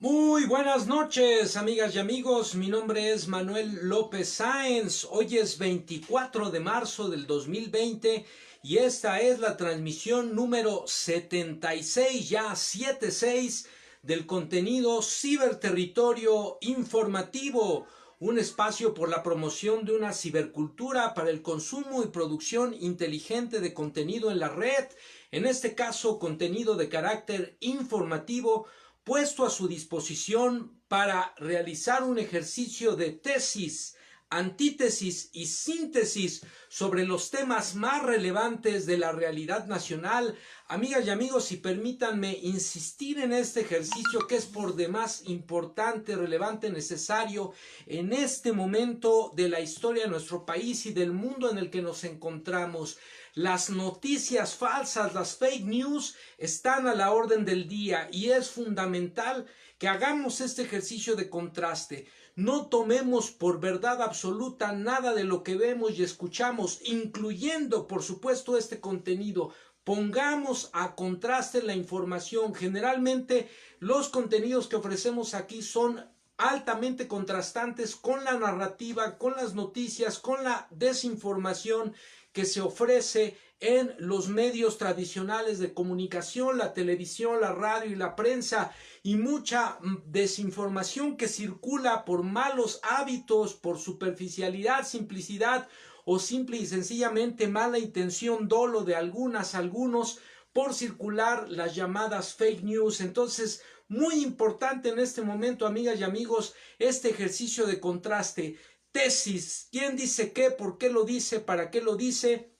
Muy buenas noches, amigas y amigos. Mi nombre es Manuel López Sáenz. Hoy es 24 de marzo del 2020 y esta es la transmisión número 76, ya 76, del contenido Ciberterritorio Informativo, un espacio por la promoción de una cibercultura para el consumo y producción inteligente de contenido en la red, en este caso contenido de carácter informativo, puesto a su disposición para realizar un ejercicio de tesis, antítesis y síntesis sobre los temas más relevantes de la realidad nacional. Amigas y amigos, y permítanme insistir en este ejercicio que es por demás importante, relevante, necesario en este momento de la historia de nuestro país y del mundo en el que nos encontramos. Las noticias falsas, las fake news, están a la orden del día y es fundamental que hagamos este ejercicio de contraste. No tomemos por verdad absoluta nada de lo que vemos y escuchamos, incluyendo, por supuesto, este contenido. Pongamos a contraste la información. Generalmente los contenidos que ofrecemos aquí son altamente contrastantes con la narrativa, con las noticias, con la desinformación que se ofrece en los medios tradicionales de comunicación, la televisión, la radio y la prensa, y mucha desinformación que circula por malos hábitos, por superficialidad, simplicidad o simple y sencillamente mala intención, dolo de algunos, por circular las llamadas fake news. Entonces, muy importante en este momento, amigas y amigos, este ejercicio de contraste. Tesis, ¿quién dice qué? ¿Por qué lo dice? ¿Para qué lo dice?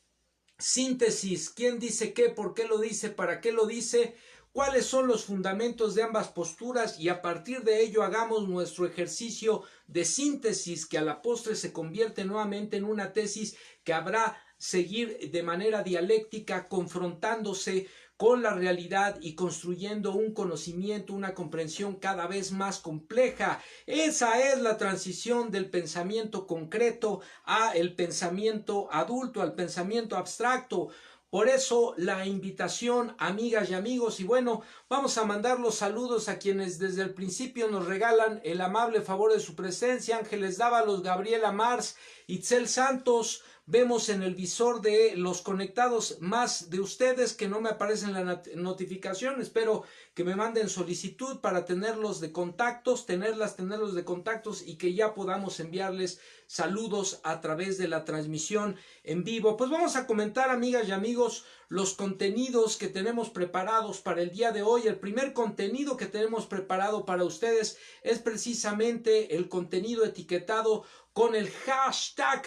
Síntesis, ¿quién dice qué? ¿Por qué lo dice? ¿Para qué lo dice? ¿Cuáles son los fundamentos de ambas posturas? Y a partir de ello hagamos nuestro ejercicio de síntesis, que a la postre se convierte nuevamente en una tesis que habrá seguir de manera dialéctica, confrontándose con la realidad y construyendo un conocimiento, una comprensión cada vez más compleja. Esa es la transición del pensamiento concreto a el pensamiento adulto, al pensamiento abstracto. Por eso la invitación, amigas y amigos, y bueno, vamos a mandar los saludos a quienes desde el principio nos regalan el amable favor de su presencia: Ángeles Dávalos, Gabriela Mars, Itzel Santos. Vemos en el visor de los conectados más de ustedes que no me aparecen la notificación. Espero que me manden solicitud para tenerlos de contactos, tenerlos de contactos, y que ya podamos enviarles saludos a través de la transmisión en vivo. Pues vamos a comentar, amigas y amigos, los contenidos que tenemos preparados para el día de hoy. El primer contenido que tenemos preparado para ustedes es precisamente el contenido etiquetado con el hashtag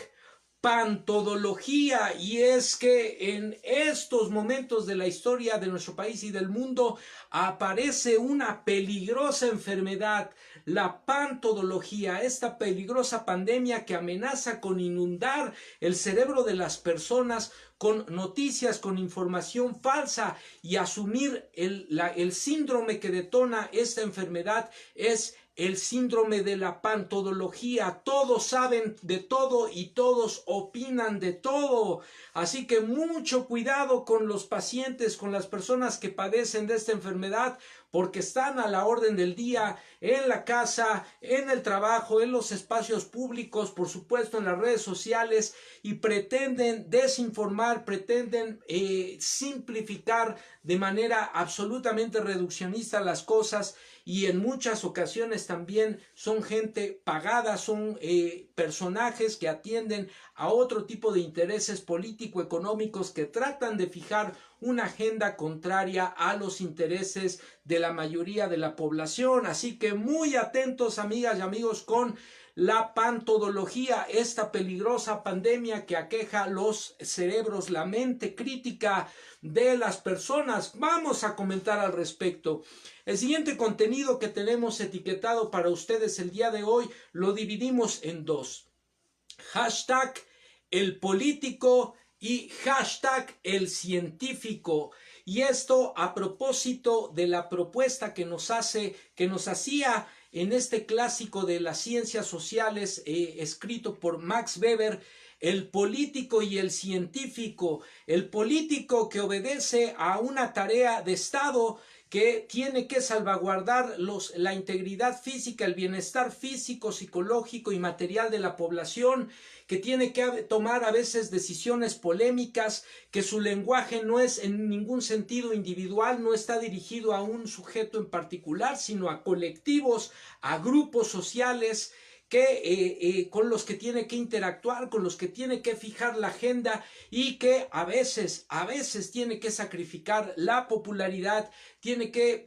pantodología, y es que en estos momentos de la historia de nuestro país y del mundo aparece una peligrosa enfermedad, la pantodología, esta peligrosa pandemia que amenaza con inundar el cerebro de las personas con noticias, con información falsa, y asumir el síndrome que detona esta enfermedad es el síndrome de la pantodología. Todos saben de todo y todos opinan de todo. Así que mucho cuidado con los pacientes, con las personas que padecen de esta enfermedad, porque están a la orden del día en la casa, en el trabajo, en los espacios públicos, por supuesto en las redes sociales, y pretenden desinformar, pretenden simplificar de manera absolutamente reduccionista las cosas, y en muchas ocasiones también son gente pagada, son personajes que atienden a otro tipo de intereses político-económicos, que tratan de fijar una agenda contraria a los intereses de la mayoría de la población. Así que muy atentos, amigas y amigos, con la pantodología, esta peligrosa pandemia que aqueja los cerebros, la mente crítica de las personas. Vamos a comentar al respecto. El siguiente contenido que tenemos etiquetado para ustedes el día de hoy lo dividimos en dos: hashtag el político y hashtag el científico. Y esto a propósito de la propuesta que nos hacía en este clásico de las ciencias sociales, escrito por Max Weber, el político y el científico. El político, que obedece a una tarea de Estado, que tiene que salvaguardar la integridad física, el bienestar físico, psicológico y material de la población, que tiene que tomar a veces decisiones polémicas, que su lenguaje no es en ningún sentido individual, no está dirigido a un sujeto en particular, sino a colectivos, a grupos sociales, con los que tiene que interactuar, con los que tiene que fijar la agenda y que a veces tiene que sacrificar la popularidad, tiene que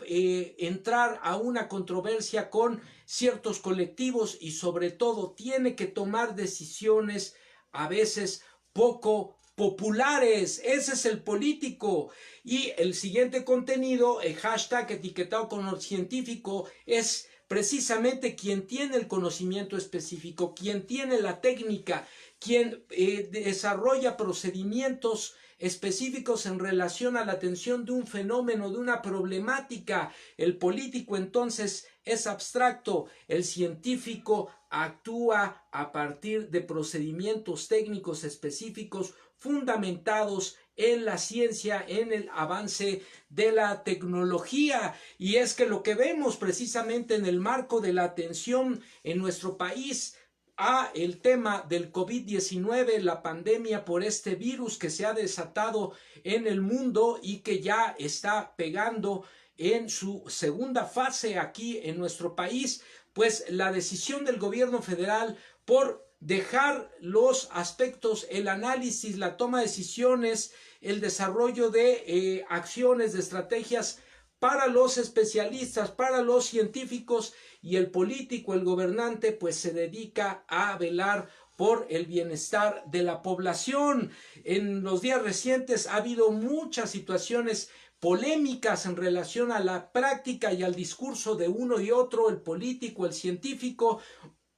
entrar a una controversia con ciertos colectivos y sobre todo tiene que tomar decisiones a veces poco populares. Ese es el político. Y el siguiente contenido, el hashtag etiquetado con el científico, es precisamente quien tiene el conocimiento específico, quien tiene la técnica, quien desarrolla procedimientos específicos en relación a la atención de un fenómeno, de una problemática. El político entonces es abstracto, el científico actúa a partir de procedimientos técnicos específicos fundamentados en la ciencia, en el avance de la tecnología. Y es que lo que vemos precisamente en el marco de la atención en nuestro país a el tema del COVID-19, la pandemia por este virus que se ha desatado en el mundo y que ya está pegando en su segunda fase aquí en nuestro país, pues la decisión del gobierno federal por dejar los aspectos, el análisis, la toma de decisiones, el desarrollo de acciones, de estrategias para los especialistas, para los científicos, y el político, el gobernante, pues se dedica a velar por el bienestar de la población. En los días recientes ha habido muchas situaciones polémicas en relación a la práctica y al discurso de uno y otro, el político, el científico.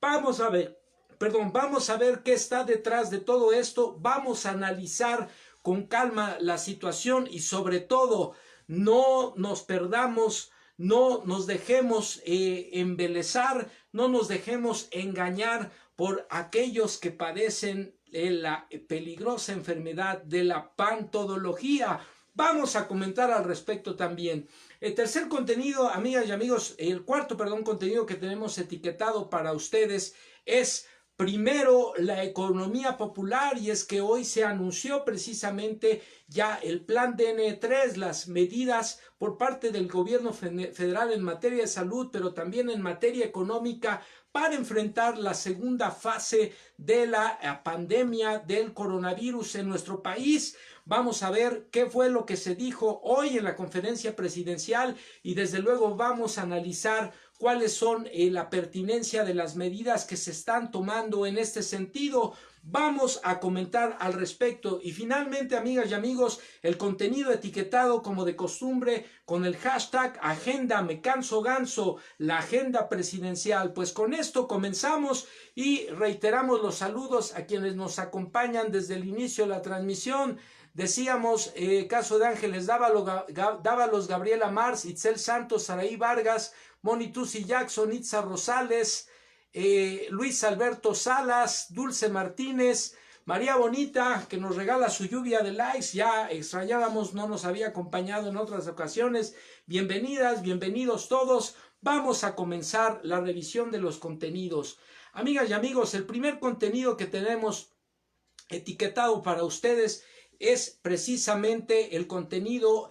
Vamos a ver qué está detrás de todo esto. Vamos a analizar con calma la situación y sobre todo no nos perdamos, no nos dejemos embelesar, no nos dejemos engañar por aquellos que padecen la peligrosa enfermedad de la pantodología. Vamos a comentar al respecto también. El tercer contenido, amigas y amigos, el cuarto, contenido que tenemos etiquetado para ustedes es primero la economía popular, y es que hoy se anunció precisamente ya el plan DN3, las medidas por parte del gobierno federal en materia de salud, pero también en materia económica para enfrentar la segunda fase de la pandemia del coronavirus en nuestro país. Vamos a ver qué fue lo que se dijo hoy en la conferencia presidencial y desde luego vamos a analizar cuáles son la pertinencia de las medidas que se están tomando en este sentido. Vamos a comentar al respecto y finalmente, amigas y amigos, el contenido etiquetado como de costumbre con el hashtag Agenda Me Canso Ganso, la agenda presidencial. Pues con esto comenzamos y reiteramos los saludos a quienes nos acompañan desde el inicio de la transmisión. Decíamos, caso de Ángeles Dávalos, Gabriela Mars, Itzel Santos, Saraí Vargas, Moni Tusi Jackson, Itza Rosales, Luis Alberto Salas, Dulce Martínez, María Bonita, que nos regala su lluvia de likes. Ya extrañábamos, no nos había acompañado en otras ocasiones. Bienvenidas, bienvenidos todos. Vamos a comenzar la revisión de los contenidos. Amigas y amigos, el primer contenido que tenemos etiquetado para ustedes es precisamente el contenido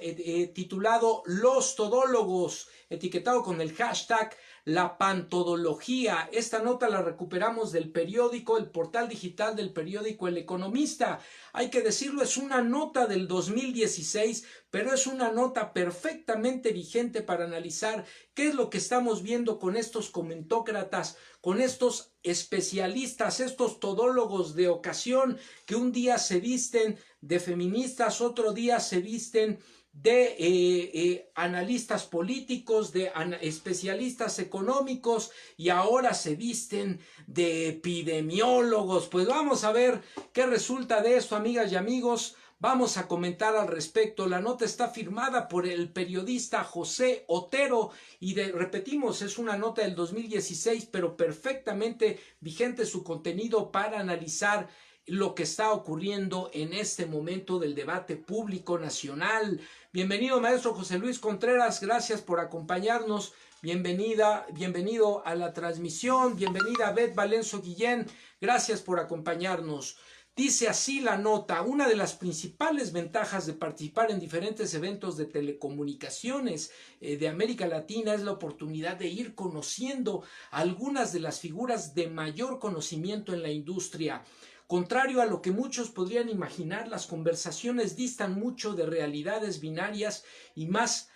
titulado Los Todólogos, etiquetado con el hashtag La Pantodología. Esta nota la recuperamos del periódico, el portal digital del periódico El Economista. Hay que decirlo, es una nota del 2016, pero es una nota perfectamente vigente para analizar qué es lo que estamos viendo con estos comentócratas, con estos especialistas, estos todólogos de ocasión que un día se visten de feministas, otro día se visten de analistas políticos, de especialistas económicos y ahora se visten de epidemiólogos. Pues vamos a ver qué resulta de esto, amigas y amigos. Vamos a comentar al respecto. La nota está firmada por el periodista José Otero y repetimos, es una nota del 2016, pero perfectamente vigente su contenido para analizar lo que está ocurriendo en este momento del debate público nacional. Bienvenido, maestro José Luis Contreras, gracias por acompañarnos. Bienvenido a la transmisión. Bienvenida Beth Valenzo Guillén, gracias por acompañarnos. Dice así la nota: una de las principales ventajas de participar en diferentes eventos de telecomunicaciones de América Latina es la oportunidad de ir conociendo algunas de las figuras de mayor conocimiento en la industria. Contrario a lo que muchos podrían imaginar, las conversaciones distan mucho de realidades binarias y más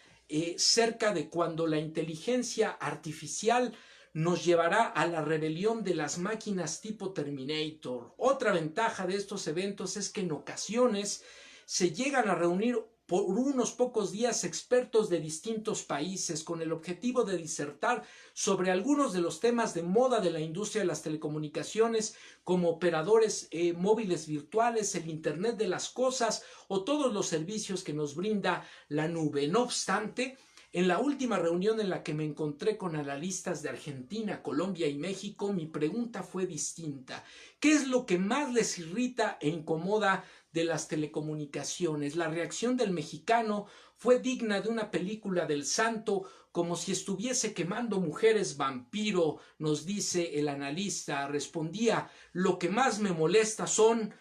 cerca de cuando la inteligencia artificial nos llevará a la rebelión de las máquinas tipo Terminator. Otra ventaja de estos eventos es que en ocasiones se llegan a reunir por unos pocos días expertos de distintos países con el objetivo de disertar sobre algunos de los temas de moda de la industria de las telecomunicaciones, como operadores móviles virtuales, el Internet de las cosas o todos los servicios que nos brinda la nube. No obstante, en la última reunión en la que me encontré con analistas de Argentina, Colombia y México, mi pregunta fue distinta. ¿Qué es lo que más les irrita e incomoda de las telecomunicaciones? La reacción del mexicano fue digna de una película del santo, como si estuviese quemando mujeres vampiro, nos dice el analista. Respondía: lo que más me molesta son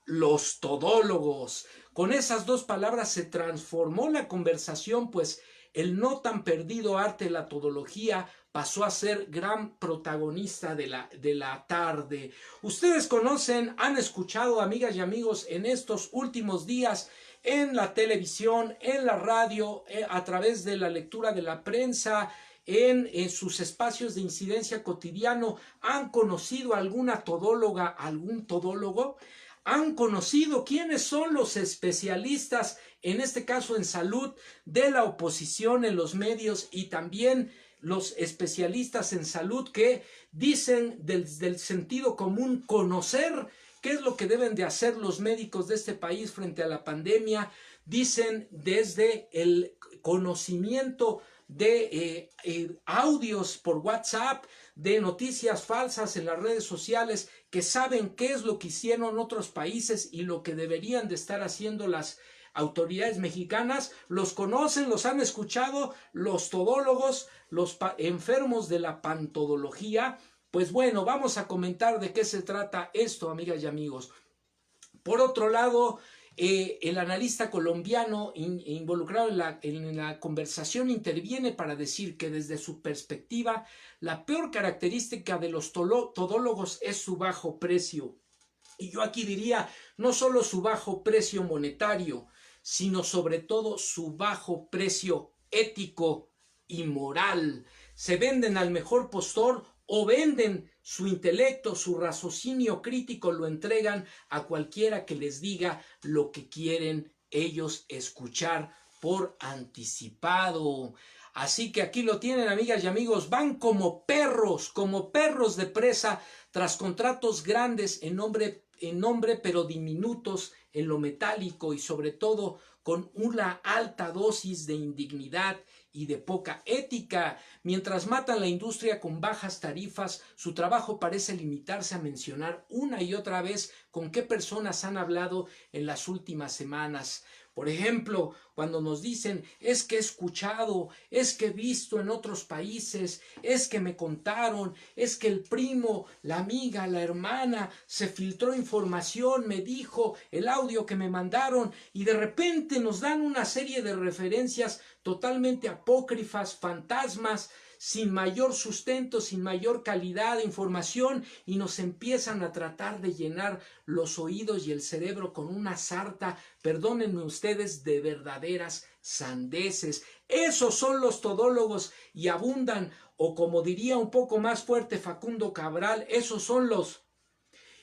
los todólogos. Con esas dos palabras se transformó la conversación, pues el no tan perdido arte de la todología pasó a ser gran protagonista de la tarde. Ustedes conocen, han escuchado, amigas y amigos, en estos últimos días en la televisión, en la radio, a través de la lectura de la prensa, en sus espacios de incidencia cotidiano, han conocido a alguna todóloga, algún todólogo. Han conocido quiénes son los especialistas, en este caso en salud, de la oposición en los medios, y también los especialistas en salud que dicen desde el sentido común conocer qué es lo que deben de hacer los médicos de este país frente a la pandemia. Dicen desde el conocimiento de audios por WhatsApp, de noticias falsas en las redes sociales, que saben qué es lo que hicieron otros países y lo que deberían de estar haciendo las autoridades mexicanas. Los conocen, los han escuchado, los todólogos, los enfermos de la pantodología. Pues bueno, vamos a comentar de qué se trata esto, amigas y amigos. Por otro lado, el analista colombiano involucrado en la conversación interviene para decir que desde su perspectiva la peor característica de los todólogos es su bajo precio. Y yo aquí diría, no solo su bajo precio monetario, sino sobre todo su bajo precio ético y moral. Se venden al mejor postor o venden su intelecto, su raciocinio crítico, lo entregan a cualquiera que les diga lo que quieren ellos escuchar por anticipado. Así que aquí lo tienen, amigas y amigos, van como perros de presa tras contratos grandes en nombre pero diminutos en lo metálico, y sobre todo con una alta dosis de indignidad y de poca ética. Mientras matan la industria con bajas tarifas, su trabajo parece limitarse a mencionar una y otra vez con qué personas han hablado en las últimas semanas. Por ejemplo, cuando nos dicen, es que he escuchado, es que he visto en otros países, es que me contaron, es que el primo, la amiga, la hermana, se filtró información, me dijo el audio que me mandaron, y de repente nos dan una serie de referencias totalmente apócrifas, fantasmas, sin mayor sustento, sin mayor calidad de información, y nos empiezan a tratar de llenar los oídos y el cerebro con una sarta, perdónenme ustedes, de verdaderas sandeces. Esos son los todólogos y abundan, o como diría un poco más fuerte Facundo Cabral, esos son los...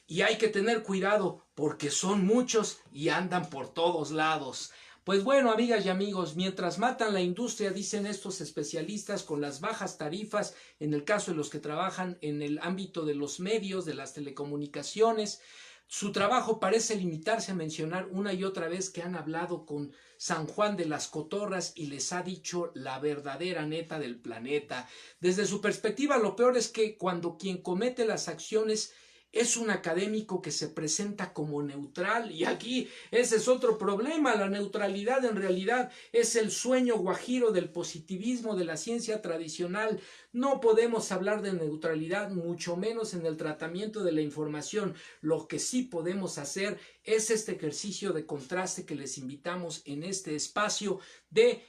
Y hay que tener cuidado porque son muchos y andan por todos lados. Pues bueno, amigas y amigos, mientras matan la industria, dicen estos especialistas, con las bajas tarifas, en el caso de los que trabajan en el ámbito de los medios, de las telecomunicaciones, su trabajo parece limitarse a mencionar una y otra vez que han hablado con San Juan de las Cotorras y les ha dicho la verdadera neta del planeta. Desde su perspectiva, lo peor es que cuando quien comete las acciones es un académico que se presenta como neutral, y aquí ese es otro problema. La neutralidad en realidad es el sueño guajiro del positivismo de la ciencia tradicional. No podemos hablar de neutralidad, mucho menos en el tratamiento de la información. Lo que sí podemos hacer es este ejercicio de contraste que les invitamos en este espacio de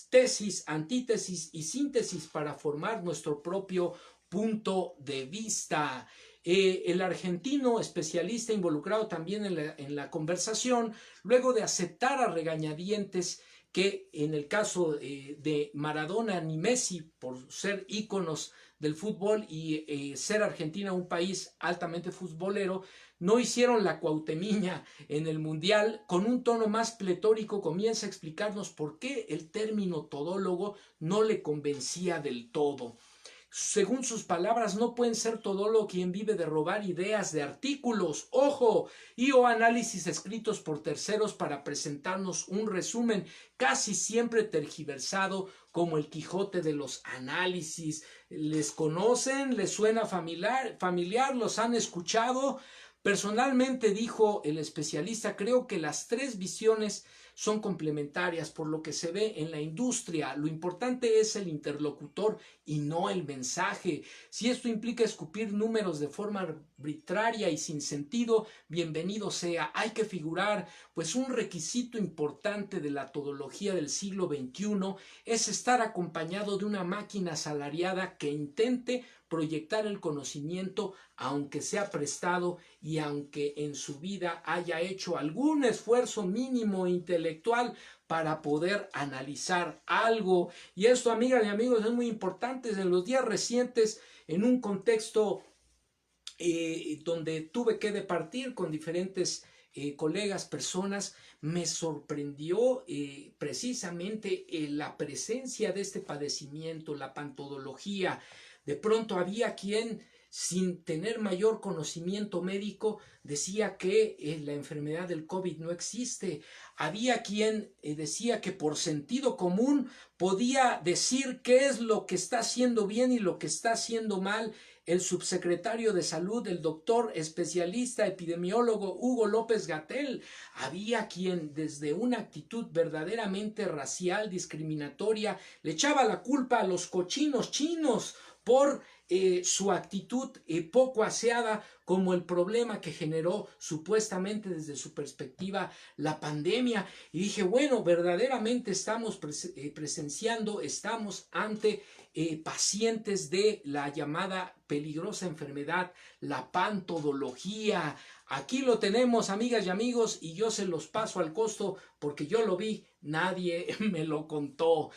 tesis, antítesis y síntesis para formar nuestro propio punto de vista. El argentino especialista involucrado también en la conversación, luego de aceptar a regañadientes que en el caso de Maradona ni Messi, por ser íconos del fútbol y ser Argentina un país altamente futbolero, no hicieron la cuautemiña en el Mundial, con un tono más pletórico comienza a explicarnos por qué el término todólogo no le convencía del todo. Según sus palabras, no pueden ser todólogo quien vive de robar ideas de artículos, ojo, y o análisis escritos por terceros para presentarnos un resumen casi siempre tergiversado como el Quijote de los análisis. ¿Les conocen? ¿Les suena familiar? ¿Los han escuchado? Personalmente, dijo el especialista, creo que las tres visiones son complementarias por lo que se ve en la industria. Lo importante es el interlocutor y no el mensaje. Si esto implica escupir números de forma arbitraria y sin sentido, bienvenido sea. Hay que figurar, pues un requisito importante de la todología del siglo XXI es estar acompañado de una máquina asalariada que intente proyectar el conocimiento, aunque sea prestado y aunque en su vida haya hecho algún esfuerzo mínimo intelectual para poder analizar algo. Y esto, amigas y amigos, es muy importante. En los días recientes, en un contexto donde tuve que departir con diferentes colegas, personas, me sorprendió precisamente la presencia de este padecimiento, la pantodología. De pronto había quien, sin tener mayor conocimiento médico, decía que la enfermedad del COVID no existe. Había quien decía que por sentido común podía decir qué es lo que está haciendo bien y lo que está haciendo mal el subsecretario de Salud, el doctor especialista epidemiólogo Hugo López-Gatell. Había quien desde una actitud verdaderamente racial, discriminatoria, le echaba la culpa a los cochinos chinos por su actitud poco aseada, como el problema que generó supuestamente desde su perspectiva la pandemia. Y dije, bueno, verdaderamente estamos presenciando, estamos ante pacientes de la llamada peligrosa enfermedad, la pantodología. Aquí lo tenemos, amigas y amigos, y yo se los paso al costo porque yo lo vi, nadie me lo contó.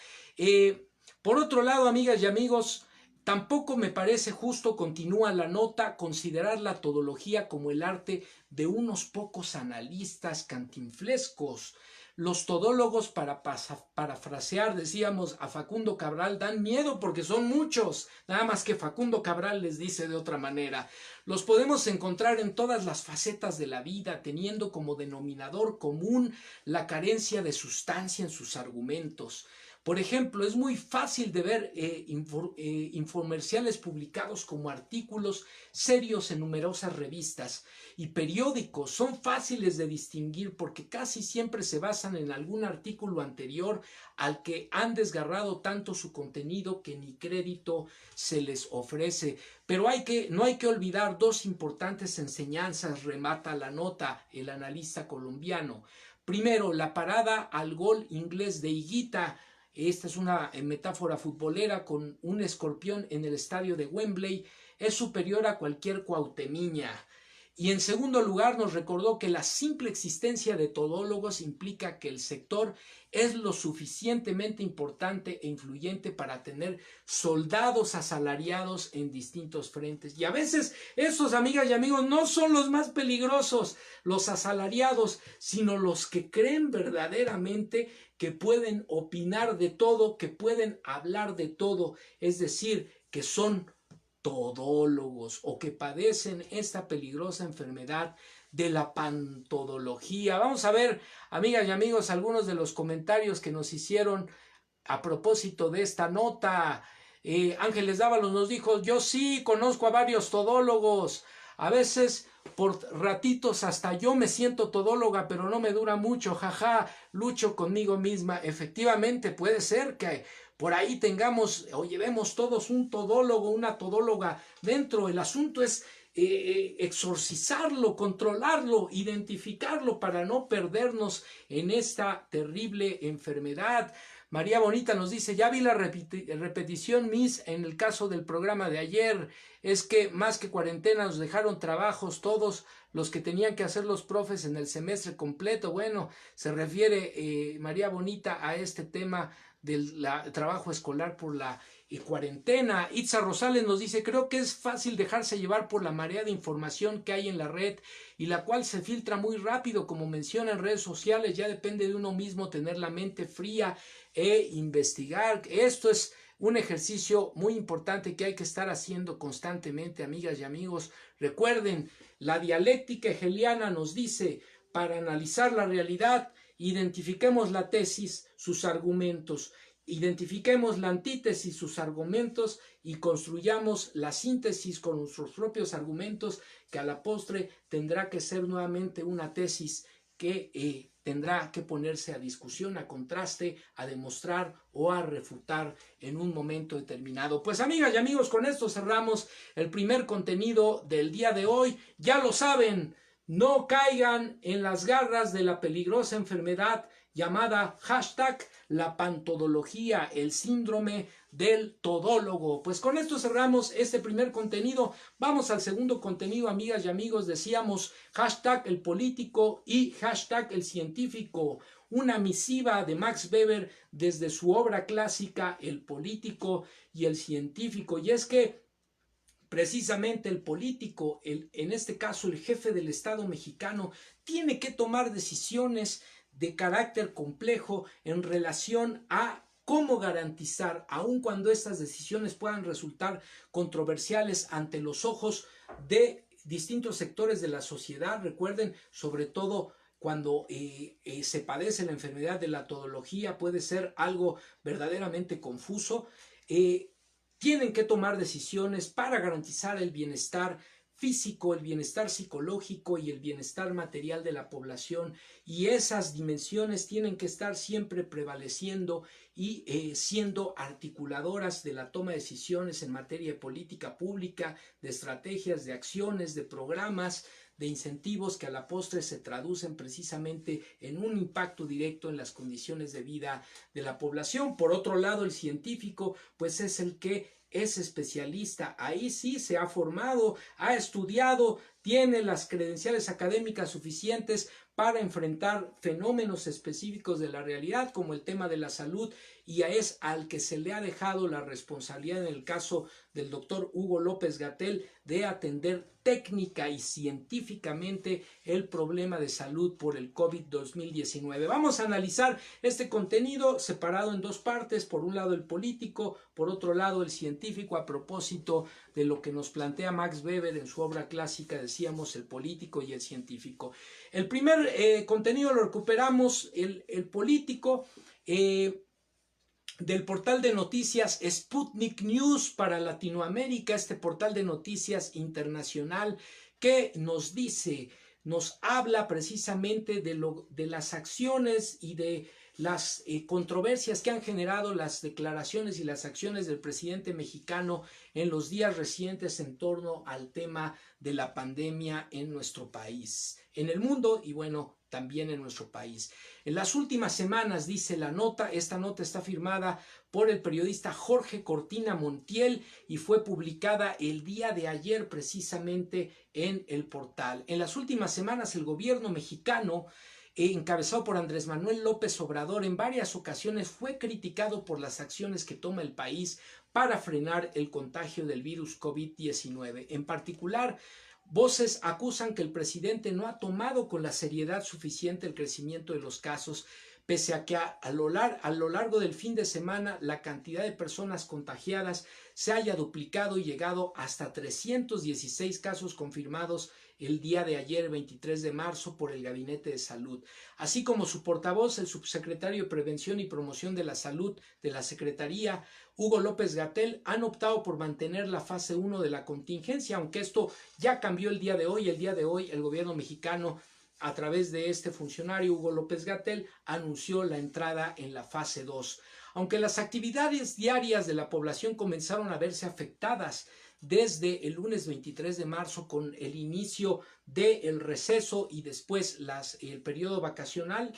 Por otro lado, amigas y amigos, tampoco me parece justo, continúa la nota, considerar la todología como el arte de unos pocos analistas cantinflescos. Los todólogos, para parafrasear, decíamos, a Facundo Cabral, dan miedo porque son muchos, nada más que Facundo Cabral les dice de otra manera. Los podemos encontrar en todas las facetas de la vida, teniendo como denominador común la carencia de sustancia en sus argumentos. Por ejemplo, es muy fácil de ver infomerciales publicados como artículos serios en numerosas revistas y periódicos. Son fáciles de distinguir porque casi siempre se basan en algún artículo anterior al que han desgarrado tanto su contenido que ni crédito se les ofrece. Pero no hay que olvidar dos importantes enseñanzas, remata la nota el analista colombiano. Primero, la parada al gol inglés de Higuita. Esta es una metáfora futbolera con un escorpión en el estadio de Wembley. Es superior a cualquier cuautemiña. Y en segundo lugar nos recordó que la simple existencia de todólogos implica que el sector es lo suficientemente importante e influyente para tener soldados asalariados en distintos frentes. Y a veces esos, amigas y amigos, no son los más peligrosos, los asalariados, sino los que creen verdaderamente que pueden opinar de todo, que pueden hablar de todo, es decir, que son todólogos o que padecen esta peligrosa enfermedad de la pantodología. Vamos a ver, amigas y amigos, algunos de los comentarios que nos hicieron a propósito de esta nota. Ángeles Dávalos nos dijo, yo sí conozco a varios todólogos. A veces por ratitos hasta yo me siento todóloga, pero no me dura mucho, jaja, lucho conmigo misma. Efectivamente, puede ser que por ahí tengamos o llevemos todos un todólogo, una todóloga dentro. El asunto es exorcizarlo, controlarlo, identificarlo para no perdernos en esta terrible enfermedad. María Bonita nos dice, ya vi la repetición, Miss, en el caso del programa de ayer. Es que más que cuarentena nos dejaron trabajos todos los que tenían que hacer los profes en el semestre completo. Bueno, se refiere María Bonita a este tema del trabajo escolar por la cuarentena. Itza Rosales nos dice, creo que es fácil dejarse llevar por la marea de información que hay en la red y la cual se filtra muy rápido, como menciona en redes sociales. Ya depende de uno mismo tener la mente fría e investigar. Esto es un ejercicio muy importante que hay que estar haciendo constantemente, amigas y amigos. Recuerden, la dialéctica hegeliana nos dice, para analizar la realidad, identifiquemos la tesis, sus argumentos, identifiquemos la antítesis, sus argumentos, y construyamos la síntesis con nuestros propios argumentos, que a la postre tendrá que ser nuevamente una tesis que tendrá que ponerse a discusión, a contraste, a demostrar o a refutar en un momento determinado. Pues amigas y amigos, con esto cerramos el primer contenido del día de hoy. Ya lo saben, no caigan en las garras de la peligrosa enfermedad llamada hashtag la pantodología, el síndrome del todólogo. Pues con esto cerramos este primer contenido. Vamos al segundo contenido, amigas y amigos. Decíamos hashtag el político y hashtag el científico. Una misiva de Max Weber desde su obra clásica El político y el científico. Y es que precisamente el político, en este caso el jefe del Estado mexicano, tiene que tomar decisiones de carácter complejo en relación a cómo garantizar, aun cuando estas decisiones puedan resultar controversiales ante los ojos de distintos sectores de la sociedad. Recuerden, sobre todo cuando se padece la enfermedad de la todología, puede ser algo verdaderamente confuso. Tienen que tomar decisiones para garantizar el bienestar físico, el bienestar psicológico y el bienestar material de la población, y esas dimensiones tienen que estar siempre prevaleciendo y siendo articuladoras de la toma de decisiones en materia de política pública, de estrategias, de acciones, de programas, de incentivos que a la postre se traducen precisamente en un impacto directo en las condiciones de vida de la población. Por otro lado, el científico pues es el que es especialista, ahí sí se ha formado, ha estudiado, tiene las credenciales académicas suficientes para enfrentar fenómenos específicos de la realidad como el tema de la salud, y es al que se le ha dejado la responsabilidad en el caso del doctor Hugo López-Gatell de atender técnica y científicamente el problema de salud por el COVID-2019. Vamos a analizar este contenido separado en dos partes, por un lado el político, por otro lado el científico, a propósito de lo que nos plantea Max Weber en su obra clásica, decíamos, el político y el científico. El primer contenido lo recuperamos, el político, del portal de noticias Sputnik News para Latinoamérica, este portal de noticias internacional que nos dice, nos habla precisamente de las acciones y de las controversias que han generado las declaraciones y las acciones del presidente mexicano en los días recientes en torno al tema de la pandemia en nuestro país, en el mundo y bueno, también en nuestro país. En las últimas semanas, dice la nota, esta nota está firmada por el periodista Jorge Cortina Montiel y fue publicada el día de ayer precisamente en el portal. En las últimas semanas el gobierno mexicano, encabezado por Andrés Manuel López Obrador, en varias ocasiones fue criticado por las acciones que toma el país para frenar el contagio del virus COVID-19. En particular, voces acusan que el presidente no ha tomado con la seriedad suficiente el crecimiento de los casos, pese a que a lo largo del fin de semana la cantidad de personas contagiadas se haya duplicado y llegado hasta 316 casos confirmados el día de ayer, 23 de marzo, por el Gabinete de Salud. Así como su portavoz, el subsecretario de Prevención y Promoción de la Salud de la Secretaría, Hugo López-Gatell, han optado por mantener la fase 1 de la contingencia, aunque esto ya cambió el día de hoy. El día de hoy el gobierno mexicano, a través de este funcionario, Hugo López-Gatell, anunció la entrada en la fase 2. Aunque las actividades diarias de la población comenzaron a verse afectadas desde el lunes 23 de marzo con el inicio del receso y después el periodo vacacional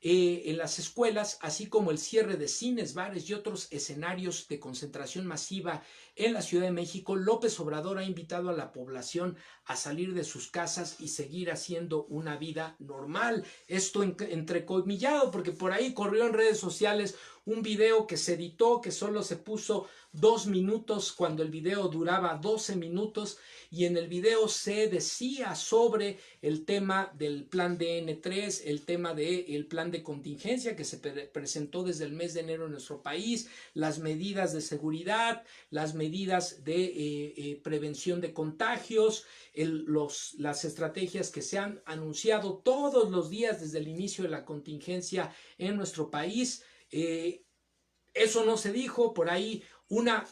en las escuelas, así como el cierre de cines, bares y otros escenarios de concentración masiva en la Ciudad de México, López Obrador ha invitado a la población a salir de sus casas y seguir haciendo una vida normal. Esto entrecomillado, porque por ahí corrió en redes sociales un video que se editó, que solo se puso 2 minutos cuando el video duraba 12 minutos, y en el video se decía sobre el tema del plan DN3, el tema del plan de contingencia que se presentó desde el mes de enero en nuestro país, las medidas de seguridad, las medidas de prevención de contagios, las estrategias que se han anunciado todos los días desde el inicio de la contingencia en nuestro país. Eso no se dijo. Por ahí una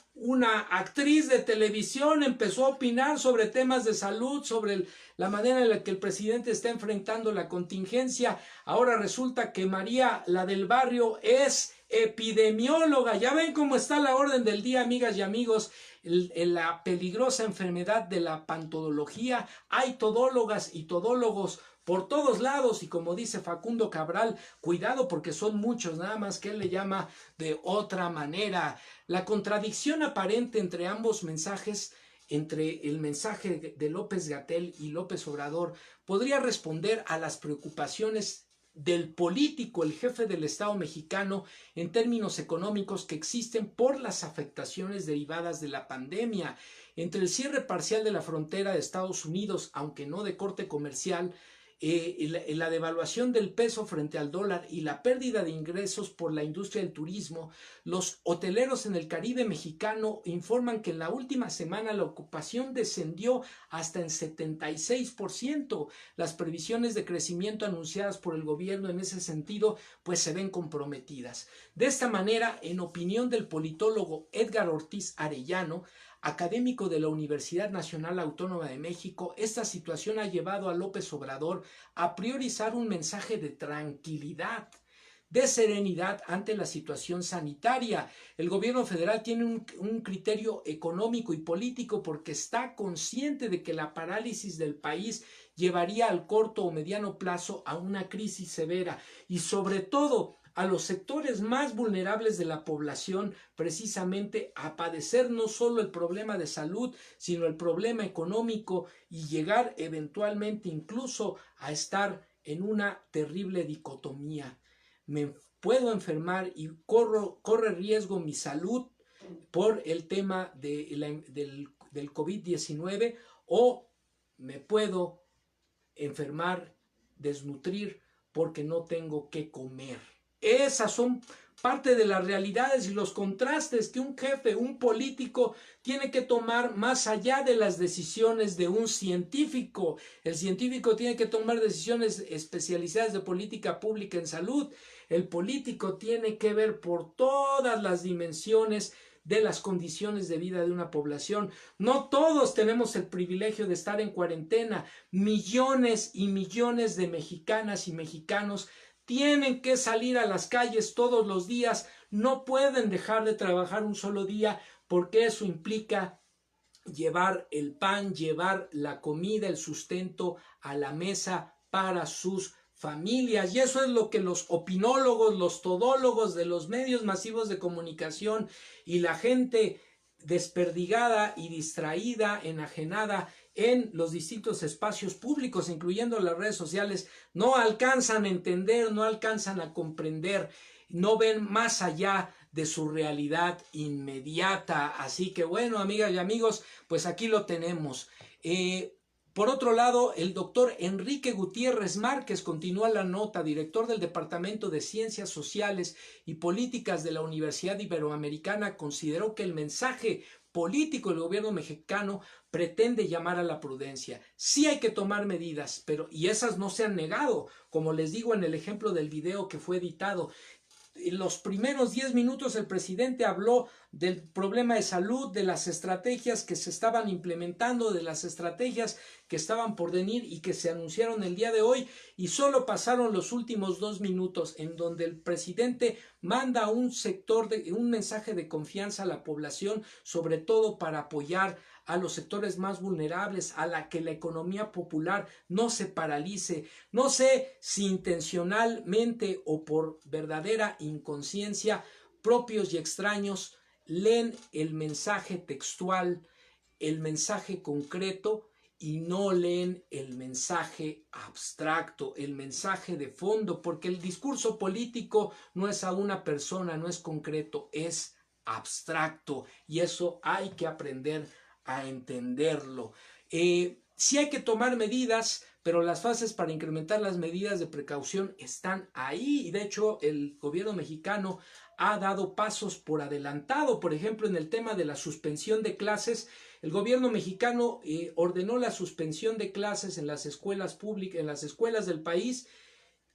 actriz de televisión empezó a opinar sobre temas de salud, sobre la manera en la que el presidente está enfrentando la contingencia. Ahora resulta que María, la del barrio, es epidemióloga. Ya ven cómo está la orden del día, amigas y amigos. La peligrosa enfermedad de la pantodología. Hay todólogas y todólogos por todos lados, y como dice Facundo Cabral, cuidado porque son muchos, nada más que él le llama de otra manera. La contradicción aparente entre ambos mensajes, entre el mensaje de López-Gatell y López Obrador, podría responder a las preocupaciones del político, el jefe del Estado mexicano, en términos económicos que existen por las afectaciones derivadas de la pandemia. Entre el cierre parcial de la frontera de Estados Unidos, aunque no de corte comercial, la devaluación del peso frente al dólar y la pérdida de ingresos por la industria del turismo, los hoteleros en el Caribe mexicano informan que en la última semana la ocupación descendió hasta en 76%. Las previsiones de crecimiento anunciadas por el gobierno en ese sentido pues se ven comprometidas. De esta manera, en opinión del politólogo Edgar Ortiz Arellano, académico de la Universidad Nacional Autónoma de México, esta situación ha llevado a López Obrador a priorizar un mensaje de tranquilidad, de serenidad ante la situación sanitaria. El gobierno federal tiene un criterio económico y político porque está consciente de que la parálisis del país llevaría al corto o mediano plazo a una crisis severa y sobre todo a los sectores más vulnerables de la población precisamente a padecer no solo el problema de salud, sino el problema económico y llegar eventualmente incluso a estar en una terrible dicotomía. Me puedo enfermar y corre riesgo mi salud por el tema del COVID-19, o me puedo enfermar, desnutrir porque no tengo qué comer. Esas son parte de las realidades y los contrastes que un jefe, un político, tiene que tomar más allá de las decisiones de un científico. El científico tiene que tomar decisiones especializadas de política pública en salud. El político tiene que ver por todas las dimensiones de las condiciones de vida de una población. No todos tenemos el privilegio de estar en cuarentena. Millones y millones de mexicanas y mexicanos tienen que salir a las calles todos los días, no pueden dejar de trabajar un solo día porque eso implica llevar el pan, llevar la comida, el sustento a la mesa para sus familias. Y eso es lo que los opinólogos, los todólogos de los medios masivos de comunicación y la gente desperdigada y distraída, enajenada en los distintos espacios públicos, incluyendo las redes sociales, no alcanzan a entender, no alcanzan a comprender, no ven más allá de su realidad inmediata. Así que bueno, amigas y amigos, pues aquí lo tenemos. Por otro lado, el doctor Enrique Gutiérrez Márquez, continúa la nota, director del Departamento de Ciencias Sociales y Políticas de la Universidad Iberoamericana, consideró que el mensaje político del gobierno mexicano pretende llamar a la prudencia. Sí hay que tomar medidas, y esas no se han negado, como les digo en el ejemplo del video que fue editado. En los primeros 10 minutos el presidente habló del problema de salud, de las estrategias que se estaban implementando, de las estrategias que estaban por venir y que se anunciaron el día de hoy, y solo pasaron los últimos 2 minutos en donde el presidente manda un mensaje de confianza a la población, sobre todo para apoyar a los sectores más vulnerables, a que la economía popular no se paralice. No sé si intencionalmente o por verdadera inconsciencia, propios y extraños leen el mensaje textual, el mensaje concreto, y no leen el mensaje abstracto, el mensaje de fondo, porque el discurso político no es a una persona, no es concreto, es abstracto, y eso hay que aprender a entenderlo. Sí hay que tomar medidas, pero las fases para incrementar las medidas de precaución están ahí, y de hecho el gobierno mexicano ha dado pasos por adelantado. Por ejemplo, en el tema de la suspensión de clases, el gobierno mexicano ordenó la suspensión de clases en las escuelas públicas, en las escuelas del país,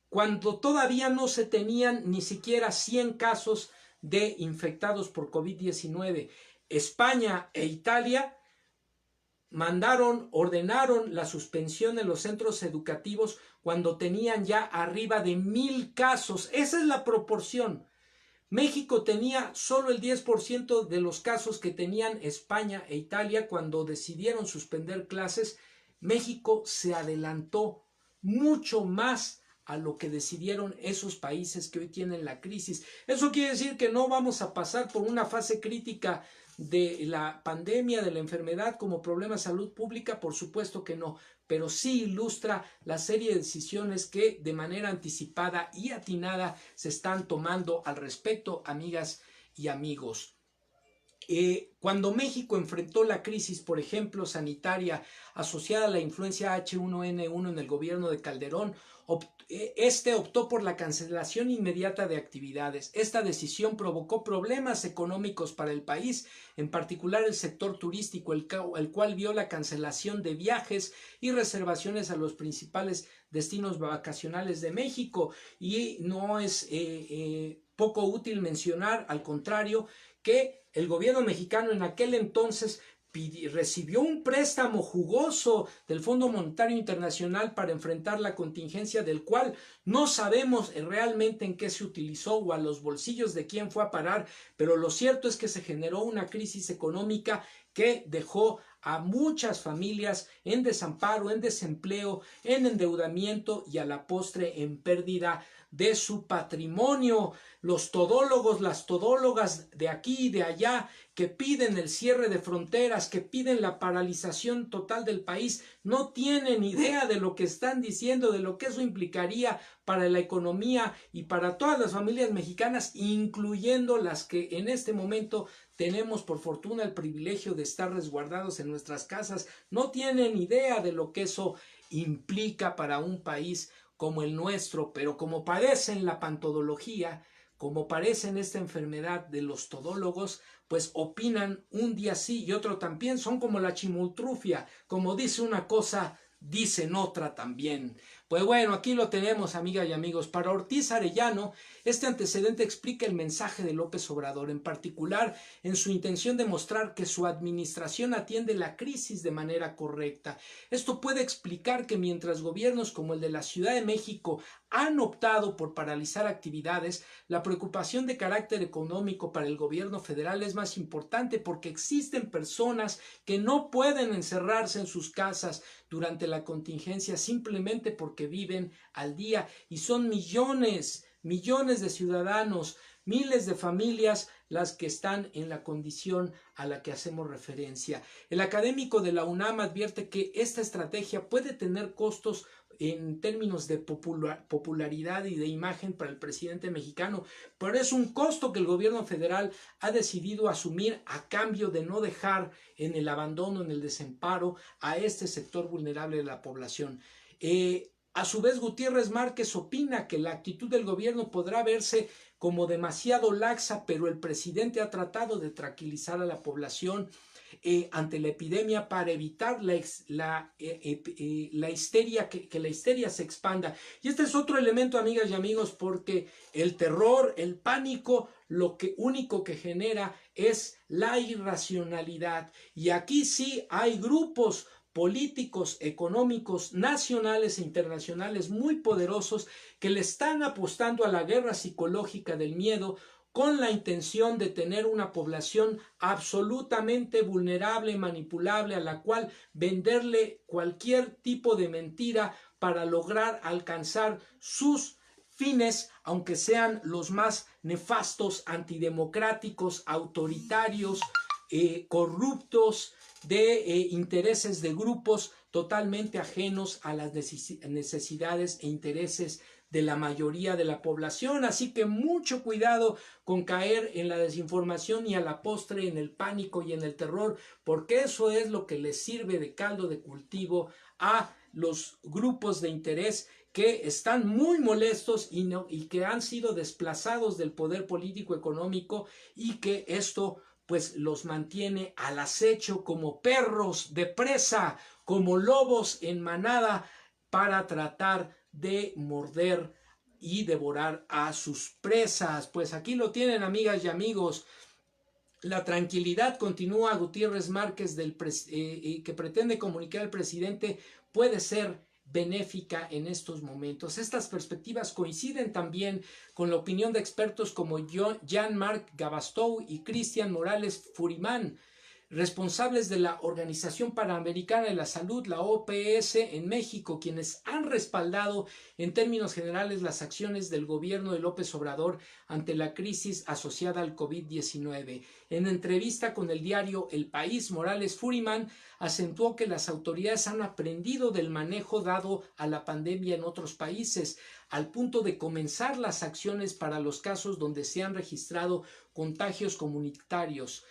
cuando todavía no se tenían ni siquiera 100 casos de infectados por COVID-19. España e Italia ordenaron la suspensión en los centros educativos cuando tenían ya arriba de 1000 casos. Esa es la proporción. México tenía solo el 10% de los casos que tenían España e Italia cuando decidieron suspender clases. México se adelantó mucho más a lo que decidieron esos países que hoy tienen la crisis. Eso quiere decir que no vamos a pasar por una fase crítica de la pandemia, de la enfermedad como problema de salud pública, por supuesto que no, pero sí ilustra la serie de decisiones que de manera anticipada y atinada se están tomando al respecto, amigas y amigos. Cuando México enfrentó la crisis, por ejemplo, sanitaria asociada a la influencia H1N1 en el gobierno de Calderón, optó por la cancelación inmediata de actividades. Esta decisión provocó problemas económicos para el país, en particular el sector turístico, el cual vio la cancelación de viajes y reservaciones a los principales destinos vacacionales de México. Y no es poco útil mencionar, al contrario, que el gobierno mexicano en aquel entonces recibió un préstamo jugoso del Fondo Monetario Internacional para enfrentar la contingencia, del cual no sabemos realmente en qué se utilizó o a los bolsillos de quién fue a parar, pero lo cierto es que se generó una crisis económica que dejó a muchas familias en desamparo, en desempleo, en endeudamiento y a la postre en pérdida de su patrimonio. Los todólogos, las todólogas de aquí y de allá, que piden el cierre de fronteras, que piden la paralización total del país, no tienen idea de lo que están diciendo, de lo que eso implicaría para la economía y para todas las familias mexicanas, incluyendo las que en este momento tenemos por fortuna el privilegio de estar resguardados en nuestras casas. No tienen idea de lo que eso implica para un país como el nuestro, pero como padecen la pantodología, como padecen esta enfermedad de los todólogos, pues opinan un día sí y otro también. Son como la chimoltrufia, como dice una cosa, dicen otra también. Pues bueno, aquí lo tenemos, amigas y amigos. Para Ortiz Arellano, este antecedente explica el mensaje de López Obrador, en particular en su intención de mostrar que su administración atiende la crisis de manera correcta. Esto puede explicar que mientras gobiernos como el de la Ciudad de México han optado por paralizar actividades, la preocupación de carácter económico para el gobierno federal es más importante, porque existen personas que no pueden encerrarse en sus casas durante la contingencia simplemente porque viven al día, y son millones de ciudadanos, miles de familias las que están en la condición a la que hacemos referencia. El académico de la UNAM advierte que esta estrategia puede tener costos en términos de popularidad y de imagen para el presidente mexicano, pero es un costo que el gobierno federal ha decidido asumir a cambio de no dejar en el abandono, en el desamparo a este sector vulnerable de la población. A su vez, Gutiérrez Márquez opina que la actitud del gobierno podrá verse como demasiado laxa, pero el presidente ha tratado de tranquilizar a la población ante la epidemia para evitar la histeria, que la histeria se expanda. Y este es otro elemento, amigas y amigos, porque el terror, el pánico, lo único que genera es la irracionalidad. Y aquí sí hay grupos políticos, económicos, nacionales e internacionales muy poderosos que le están apostando a la guerra psicológica del miedo con la intención de tener una población absolutamente vulnerable, manipulable, a la cual venderle cualquier tipo de mentira para lograr alcanzar sus fines, aunque sean los más nefastos, antidemocráticos, autoritarios, corruptos, de intereses de grupos totalmente ajenos a las necesidades e intereses de la mayoría de la población. Así que mucho cuidado con caer en la desinformación y a la postre en el pánico y en el terror, porque eso es lo que les sirve de caldo de cultivo a los grupos de interés que están muy molestos y que han sido desplazados del poder político económico, y que esto pues los mantiene al acecho como perros de presa, como lobos en manada, para tratar de morder y devorar a sus presas. Pues aquí lo tienen, amigas y amigos. La tranquilidad, continúa Gutiérrez Márquez, que pretende comunicar al presidente, puede ser benéfica en estos momentos. Estas perspectivas coinciden también con la opinión de expertos como Jean-Marc Gabastou y Cristian Morales Furimán, responsables de la Organización Panamericana de la Salud, la OPS, en México, quienes han respaldado en términos generales las acciones del gobierno de López Obrador ante la crisis asociada al COVID-19. En entrevista con el diario El País, Morales Furimán acentuó que las autoridades han aprendido del manejo dado a la pandemia en otros países, al punto de comenzar las acciones para los casos donde se han registrado contagios comunitarios.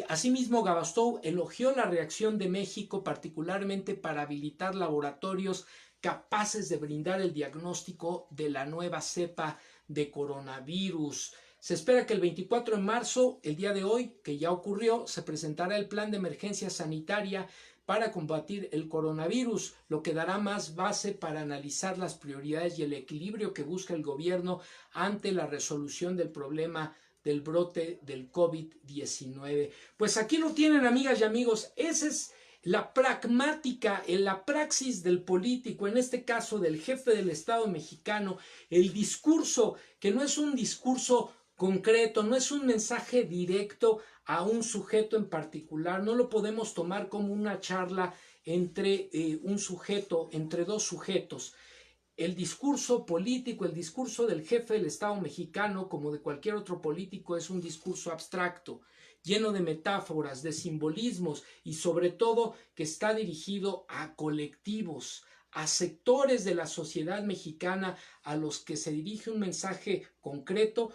Asimismo, Gabastou elogió la reacción de México, particularmente para habilitar laboratorios capaces de brindar el diagnóstico de la nueva cepa de coronavirus. Se espera que el 24 de marzo, el día de hoy, que ya ocurrió, se presentará el plan de emergencia sanitaria para combatir el coronavirus, lo que dará más base para analizar las prioridades y el equilibrio que busca el gobierno ante la resolución del problema del brote del COVID-19. Pues aquí lo tienen, amigas y amigos. Esa es la pragmática, la praxis del político, en este caso del jefe del Estado mexicano, el discurso que no es un discurso concreto, no es un mensaje directo a un sujeto en particular, no lo podemos tomar como una charla entre un sujeto, entre dos sujetos. El discurso político, el discurso del jefe del Estado mexicano, como de cualquier otro político, es un discurso abstracto, lleno de metáforas, de simbolismos, y sobre todo que está dirigido a colectivos, a sectores de la sociedad mexicana a los que se dirige un mensaje concreto,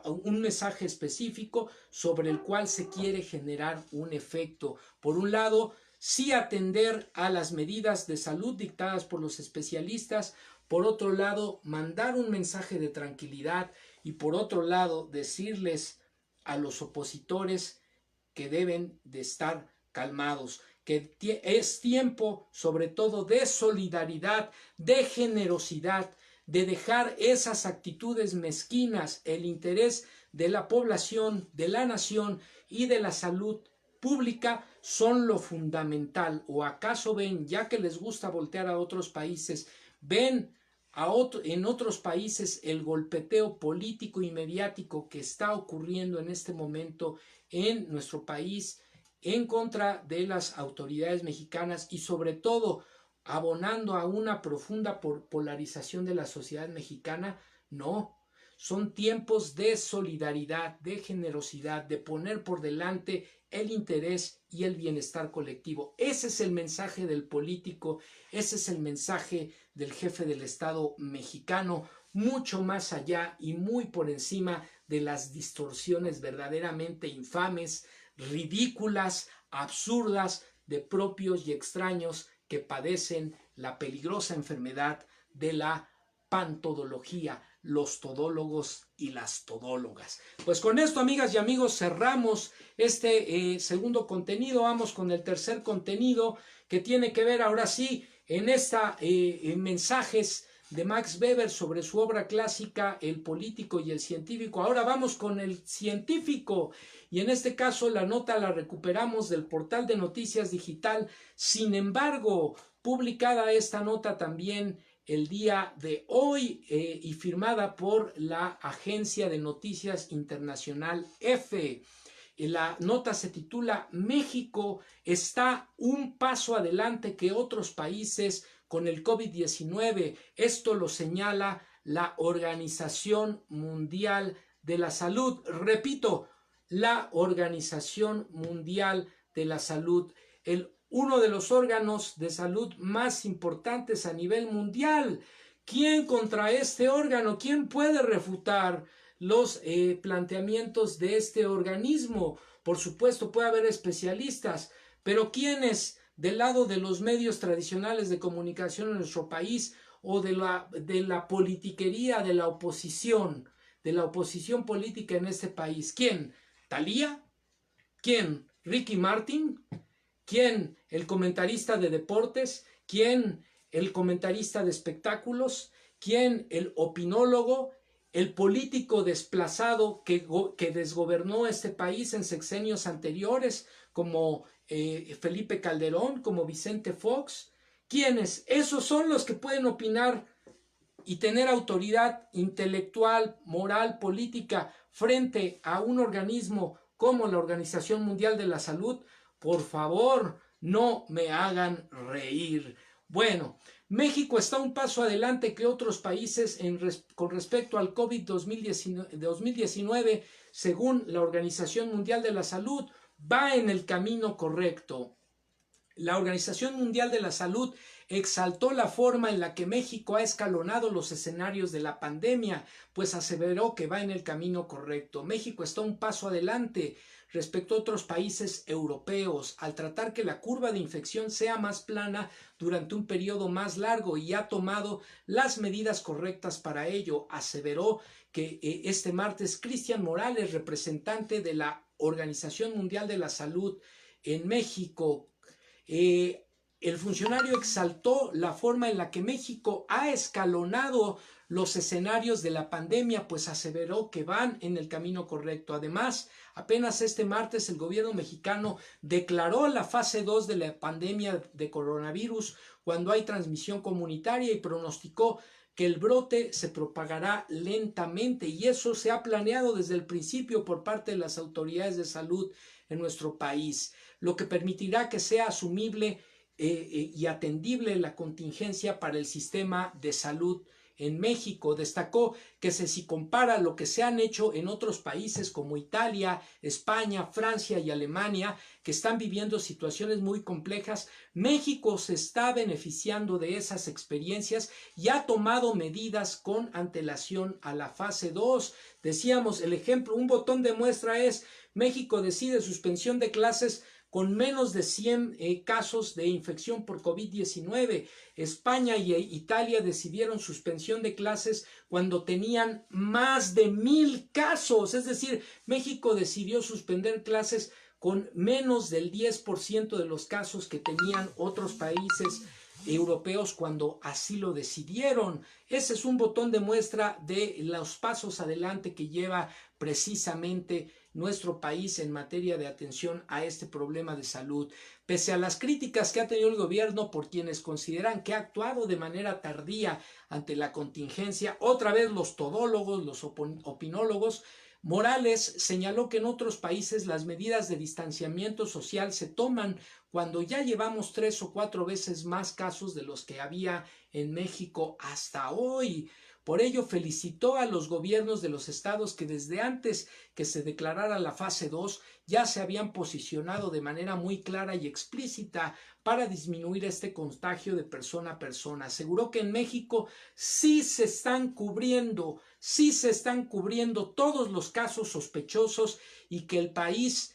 un mensaje específico sobre el cual se quiere generar un efecto. Por un lado, sí atender a las medidas de salud dictadas por los especialistas, por otro lado mandar un mensaje de tranquilidad, y por otro lado decirles a los opositores que deben de estar calmados, que es tiempo sobre todo de solidaridad, de generosidad, de dejar esas actitudes mezquinas. El interés de la población, de la nación y de la salud pública son lo fundamental. ¿O acaso ven, ya que les gusta voltear a otros países, ven en otros países el golpeteo político y mediático que está ocurriendo en este momento en nuestro país en contra de las autoridades mexicanas, y sobre todo abonando a una profunda polarización de la sociedad mexicana? No, Son tiempos de solidaridad, de generosidad, de poner por delante el interés y el bienestar colectivo. Ese es el mensaje del político, ese es el mensaje del jefe del Estado mexicano, mucho más allá y muy por encima de las distorsiones verdaderamente infames, ridículas, absurdas de propios y extraños que padecen la peligrosa enfermedad de la pantodología, los todólogos y las todólogas. Pues con esto, amigas y amigos, cerramos este segundo contenido. Vamos con el tercer contenido, que tiene que ver ahora sí en mensajes de Max Weber sobre su obra clásica El político y el científico. Ahora vamos con el científico, y en este caso la nota la recuperamos del portal de noticias digital. Sin embargo, publicada esta nota también el día de hoy y firmada por la agencia de noticias internacional EFE. La nota se titula México está un paso adelante que otros países con el COVID-19. Esto lo señala la Organización Mundial de la Salud. Repito, la Organización Mundial de la Salud, uno de los órganos de salud más importantes a nivel mundial. ¿Quién contra este órgano? ¿Quién puede refutar los planteamientos de este organismo? Por supuesto, puede haber especialistas, pero ¿quiénes del lado de los medios tradicionales de comunicación en nuestro país o de la politiquería de la oposición política en este país? ¿Quién? ¿Thalía? ¿Quién? ¿Ricky Martin? ¿Quién? ¿El comentarista de deportes? ¿Quién? ¿El comentarista de espectáculos? ¿Quién? ¿El opinólogo? ¿El político desplazado que desgobernó este país en sexenios anteriores, como Felipe Calderón, como Vicente Fox? ¿Quiénes? Esos son los que pueden opinar y tener autoridad intelectual, moral, política frente a un organismo como la Organización Mundial de la Salud. Por favor, no me hagan reír. Bueno, México está un paso adelante que otros países con respecto al COVID-19, según la Organización Mundial de la Salud, va en el camino correcto. La Organización Mundial de la Salud exaltó la forma en la que México ha escalonado los escenarios de la pandemia, pues aseveró que va en el camino correcto. México está un paso adelante respecto a otros países europeos al tratar que la curva de infección sea más plana durante un periodo más largo y ha tomado las medidas correctas para ello, aseveró que este martes Cristian Morales, representante de la Organización Mundial de la Salud en México. El funcionario exaltó la forma en la que México ha escalonado los escenarios de la pandemia, pues aseveró que van en el camino correcto. Además, apenas este martes el gobierno mexicano declaró la fase 2 de la pandemia de coronavirus cuando hay transmisión comunitaria y pronosticó que el brote se propagará lentamente, y eso se ha planeado desde el principio por parte de las autoridades de salud en nuestro país, lo que permitirá que sea asumible y atendible la contingencia para el sistema de salud en México. Destacó que si compara lo que se han hecho en otros países como Italia, España, Francia y Alemania, que están viviendo situaciones muy complejas, México se está beneficiando de esas experiencias y ha tomado medidas con antelación a la fase 2. Decíamos, el ejemplo, un botón de muestra es México decide suspensión de clases con menos de 100 casos de infección por COVID-19. España y Italia decidieron suspensión de clases cuando tenían más de 1000 casos. Es decir, México decidió suspender clases con menos del 10% de los casos que tenían otros países europeos cuando así lo decidieron. Ese es un botón de muestra de los pasos adelante que lleva precisamente nuestro país en materia de atención a este problema de salud. Pese a las críticas que ha tenido el gobierno por quienes consideran que ha actuado de manera tardía ante la contingencia, otra vez los todólogos, los opinólogos, Morales señaló que en otros países las medidas de distanciamiento social se toman cuando ya llevamos 3 o 4 veces más casos de los que había en México hasta hoy. Por ello, felicitó a los gobiernos de los estados que desde antes que se declarara la fase 2 ya se habían posicionado de manera muy clara y explícita para disminuir este contagio de persona a persona. Aseguró que en México sí se están cubriendo todos los casos sospechosos y que el país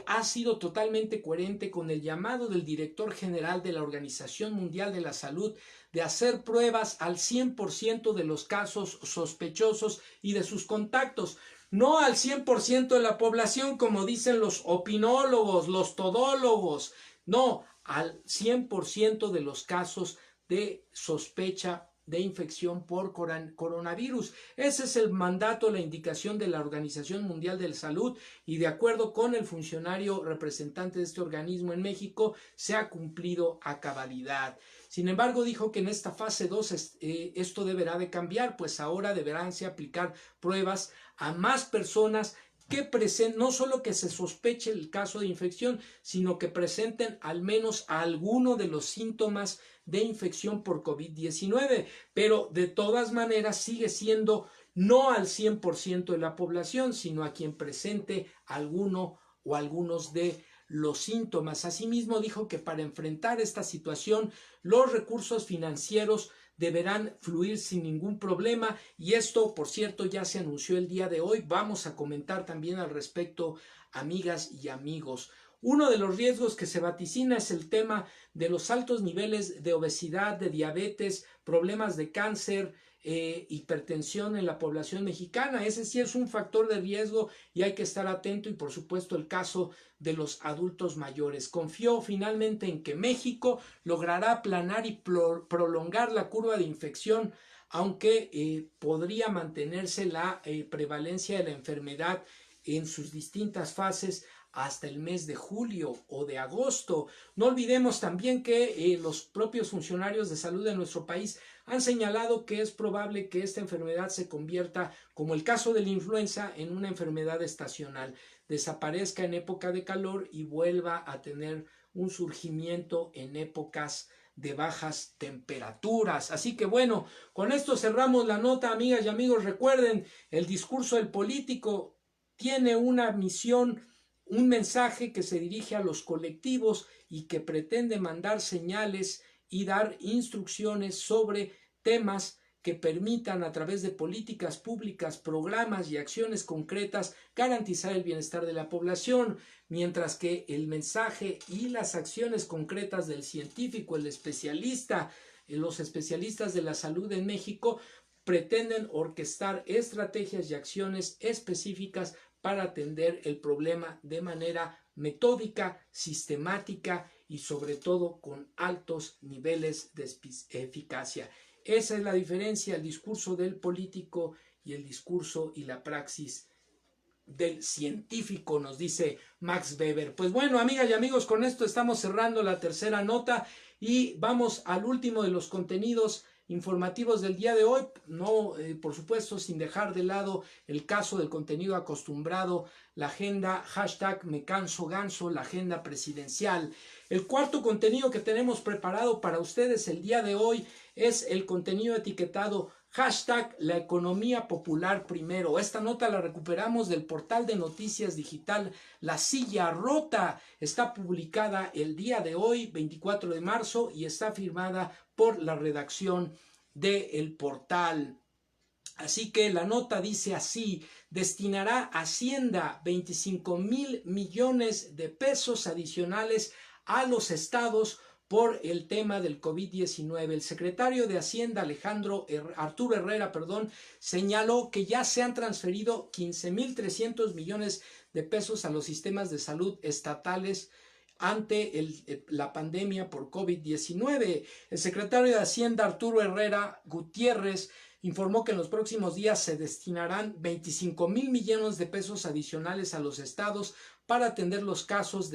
ha sido totalmente coherente con el llamado del director general de la Organización Mundial de la Salud de hacer pruebas al 100% de los casos sospechosos y de sus contactos. No al 100% de la población, como dicen los opinólogos, los todólogos, no, al 100% de los casos de sospecha de infección por coronavirus. Ese es el mandato, la indicación de la Organización Mundial de la Salud, y de acuerdo con el funcionario representante de este organismo en México, se ha cumplido a cabalidad. Sin embargo, dijo que en esta fase 2 esto deberá de cambiar, pues ahora deberán aplicar pruebas a más personas que no solo que se sospeche el caso de infección, sino que presenten al menos alguno de los síntomas de infección por COVID-19, pero de todas maneras sigue siendo no al 100% de la población, sino a quien presente alguno o algunos de los síntomas. Asimismo, dijo que para enfrentar esta situación, los recursos financieros deberán fluir sin ningún problema, y esto, por cierto, ya se anunció el día de hoy. Vamos a comentar también al respecto, amigas y amigos. Uno de los riesgos que se vaticina es el tema de los altos niveles de obesidad, de diabetes, problemas de cáncer, hipertensión en la población mexicana. Ese sí es un factor de riesgo y hay que estar atento, y por supuesto el caso de los adultos mayores. Confió finalmente en que México logrará aplanar y prolongar la curva de infección, aunque podría mantenerse la prevalencia de la enfermedad en sus distintas fases hasta el mes de julio o de agosto. No olvidemos también que los propios funcionarios de salud de nuestro país han señalado que es probable que esta enfermedad se convierta, como el caso de la influenza, en una enfermedad estacional, desaparezca en época de calor y vuelva a tener un surgimiento en épocas de bajas temperaturas. Así que bueno, con esto cerramos la nota, amigas y amigos. Recuerden, el discurso del político tiene una misión, un mensaje que se dirige a los colectivos y que pretende mandar señales y dar instrucciones sobre temas que permitan, a través de políticas públicas, programas y acciones concretas, garantizar el bienestar de la población, mientras que el mensaje y las acciones concretas del científico, el especialista, los especialistas de la salud en México, pretenden orquestar estrategias y acciones específicas para atender el problema de manera metódica, sistemática y sobre todo con altos niveles de eficacia. Esa es la diferencia, el discurso del político y el discurso y la praxis del científico, nos dice Max Weber. Pues bueno, amigas y amigos, con esto estamos cerrando la tercera nota y vamos al último de los contenidos informativos del día de hoy. No, por supuesto, sin dejar de lado el caso del contenido acostumbrado, la agenda #MeCansoGanso, la agenda presidencial. El cuarto contenido que tenemos preparado para ustedes el día de hoy es el contenido etiquetado #La economía popular primero. Esta nota la recuperamos del portal de noticias digital La Silla Rota. Está publicada el día de hoy, 24 de marzo, y está firmada por la redacción del portal. Así que la nota dice así: destinará Hacienda 25,000 millones de pesos adicionales a los estados por el tema del COVID-19. El secretario de Hacienda, Arturo Herrera, señaló que ya se han transferido 15,300 millones de pesos a los sistemas de salud estatales ante la pandemia por COVID-19. El secretario de Hacienda, Arturo Herrera Gutiérrez, informó que en los próximos días se destinarán 25,000 millones de pesos adicionales a los estados para atender los casos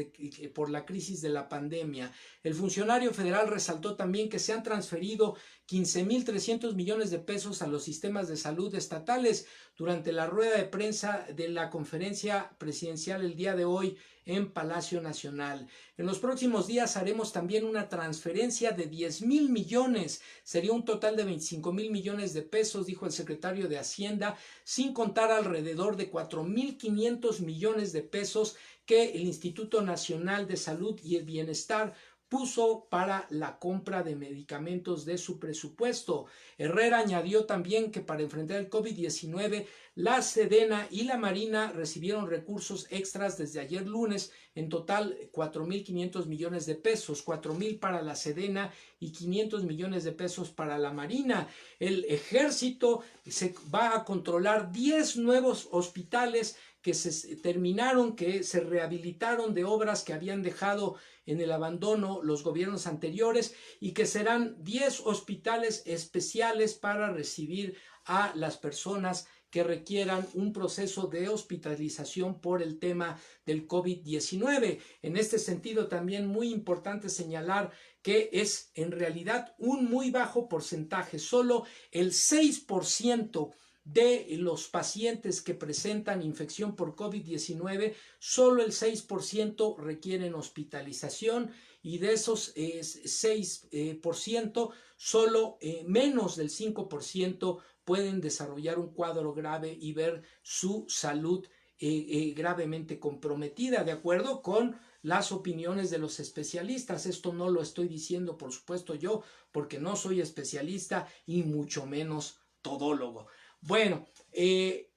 por la crisis de la pandemia. El funcionario federal resaltó también que se han transferido 15,300 millones de pesos a los sistemas de salud estatales. Durante la rueda de prensa de la conferencia presidencial el día de hoy en Palacio Nacional. En los próximos días haremos también una transferencia de 10,000 millones, sería un total de 25,000 millones de pesos, dijo el secretario de Hacienda, sin contar alrededor de 4,500 millones de pesos que el Instituto Nacional de Salud y el Bienestar puso para la compra de medicamentos de su presupuesto. Herrera añadió también que para enfrentar el COVID-19, la Sedena y la Marina recibieron recursos extras desde ayer lunes, en total 4,500 millones de pesos, 4,000 para la Sedena y 500 millones de pesos para la Marina. El Ejército se va a controlar 10 nuevos hospitales que se terminaron, que se rehabilitaron de obras que habían dejado en el abandono los gobiernos anteriores, y que serán 10 hospitales especiales para recibir a las personas que requieran un proceso de hospitalización por el tema del COVID-19. En este sentido, también muy importante señalar que es en realidad un muy bajo porcentaje, solo el 6% de los pacientes que presentan infección por COVID-19, solo el 6% requieren hospitalización, y de esos 6%, solo menos del 5% pueden desarrollar un cuadro grave y ver su salud gravemente comprometida, de acuerdo con las opiniones de los especialistas. Esto no lo estoy diciendo, por supuesto, yo, porque no soy especialista y mucho menos todólogo. Bueno, ¿qué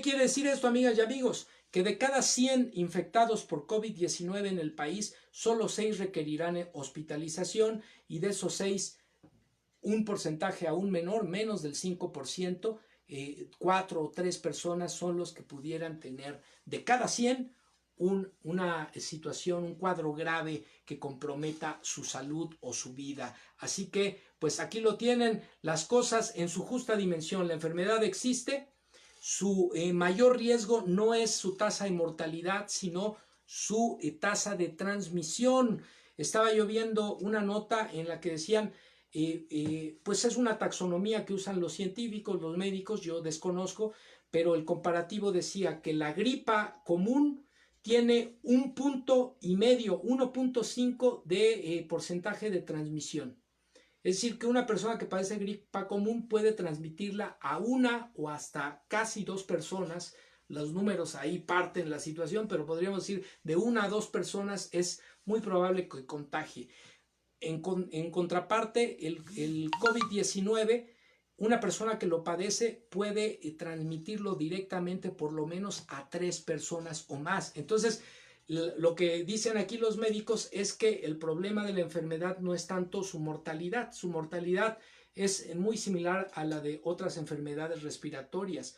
quiere decir esto, amigas y amigos? Que de cada 100 infectados por COVID-19 en el país, solo 6 requerirán hospitalización, y de esos 6, un porcentaje aún menor, menos del 5%, 4 o 3 personas son los que pudieran tener de cada 100 una situación, un cuadro grave que comprometa su salud o su vida. Así que, pues aquí lo tienen, las cosas en su justa dimensión. La enfermedad existe, su mayor riesgo no es su tasa de mortalidad, sino su tasa de transmisión. Estaba yo viendo una nota en la que decían, pues es una taxonomía que usan los científicos, los médicos, yo desconozco, pero el comparativo decía que la gripa común tiene 1,5 punto, 1,5 de porcentaje de transmisión. Es decir, que una persona que padece gripa común puede transmitirla a una o hasta casi 2 personas. Los números ahí parten la situación, pero podríamos decir de 1 a 2 personas es muy probable que contagie. En contraparte, el COVID-19, una persona que lo padece puede transmitirlo directamente por lo menos a 3 personas o más. Entonces, lo que dicen aquí los médicos es que el problema de la enfermedad no es tanto su mortalidad. Su mortalidad es muy similar a la de otras enfermedades respiratorias.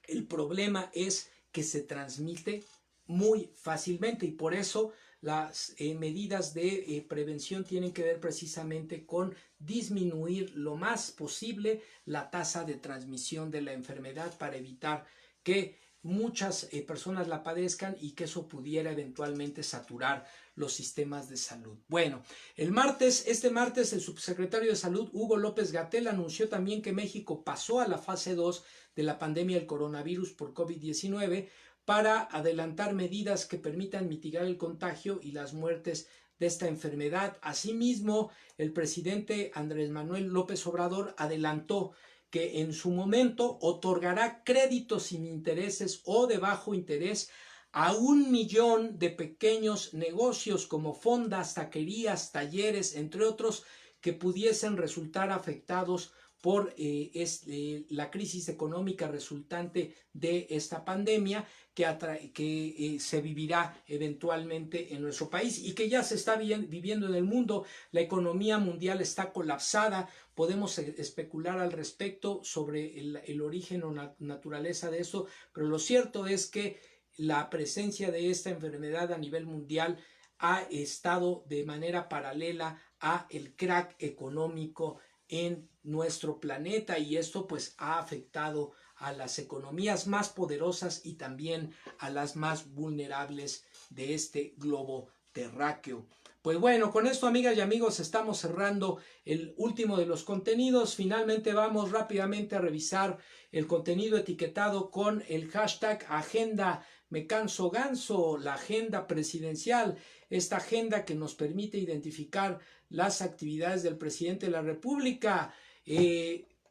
El problema es que se transmite muy fácilmente, y por eso las medidas de prevención tienen que ver precisamente con disminuir lo más posible la tasa de transmisión de la enfermedad para evitar que muchas personas la padezcan y que eso pudiera eventualmente saturar los sistemas de salud. Bueno, este martes el subsecretario de Salud, Hugo López-Gatell, anunció también que México pasó a la fase 2 de la pandemia del coronavirus por COVID-19 para adelantar medidas que permitan mitigar el contagio y las muertes de esta enfermedad. Asimismo, el presidente Andrés Manuel López Obrador adelantó que en su momento otorgará créditos sin intereses o de bajo interés a 1 millón de pequeños negocios como fondas, taquerías, talleres, entre otros, que pudiesen resultar afectados por la crisis económica resultante de esta pandemia que se vivirá eventualmente en nuestro país y que ya se está viviendo en el mundo. La economía mundial está colapsada. Podemos especular al respecto sobre el origen o naturaleza de eso, pero lo cierto es que la presencia de esta enfermedad a nivel mundial ha estado de manera paralela a el crack económico en nuestro planeta, y esto pues ha afectado a las economías más poderosas y también a las más vulnerables de este globo terráqueo. Pues bueno, con esto, amigas y amigos, estamos cerrando el último de los contenidos. Finalmente vamos rápidamente a revisar el contenido etiquetado con el hashtag Agenda Me canso ganso, la agenda presidencial, esta agenda que nos permite identificar las actividades del presidente de la República.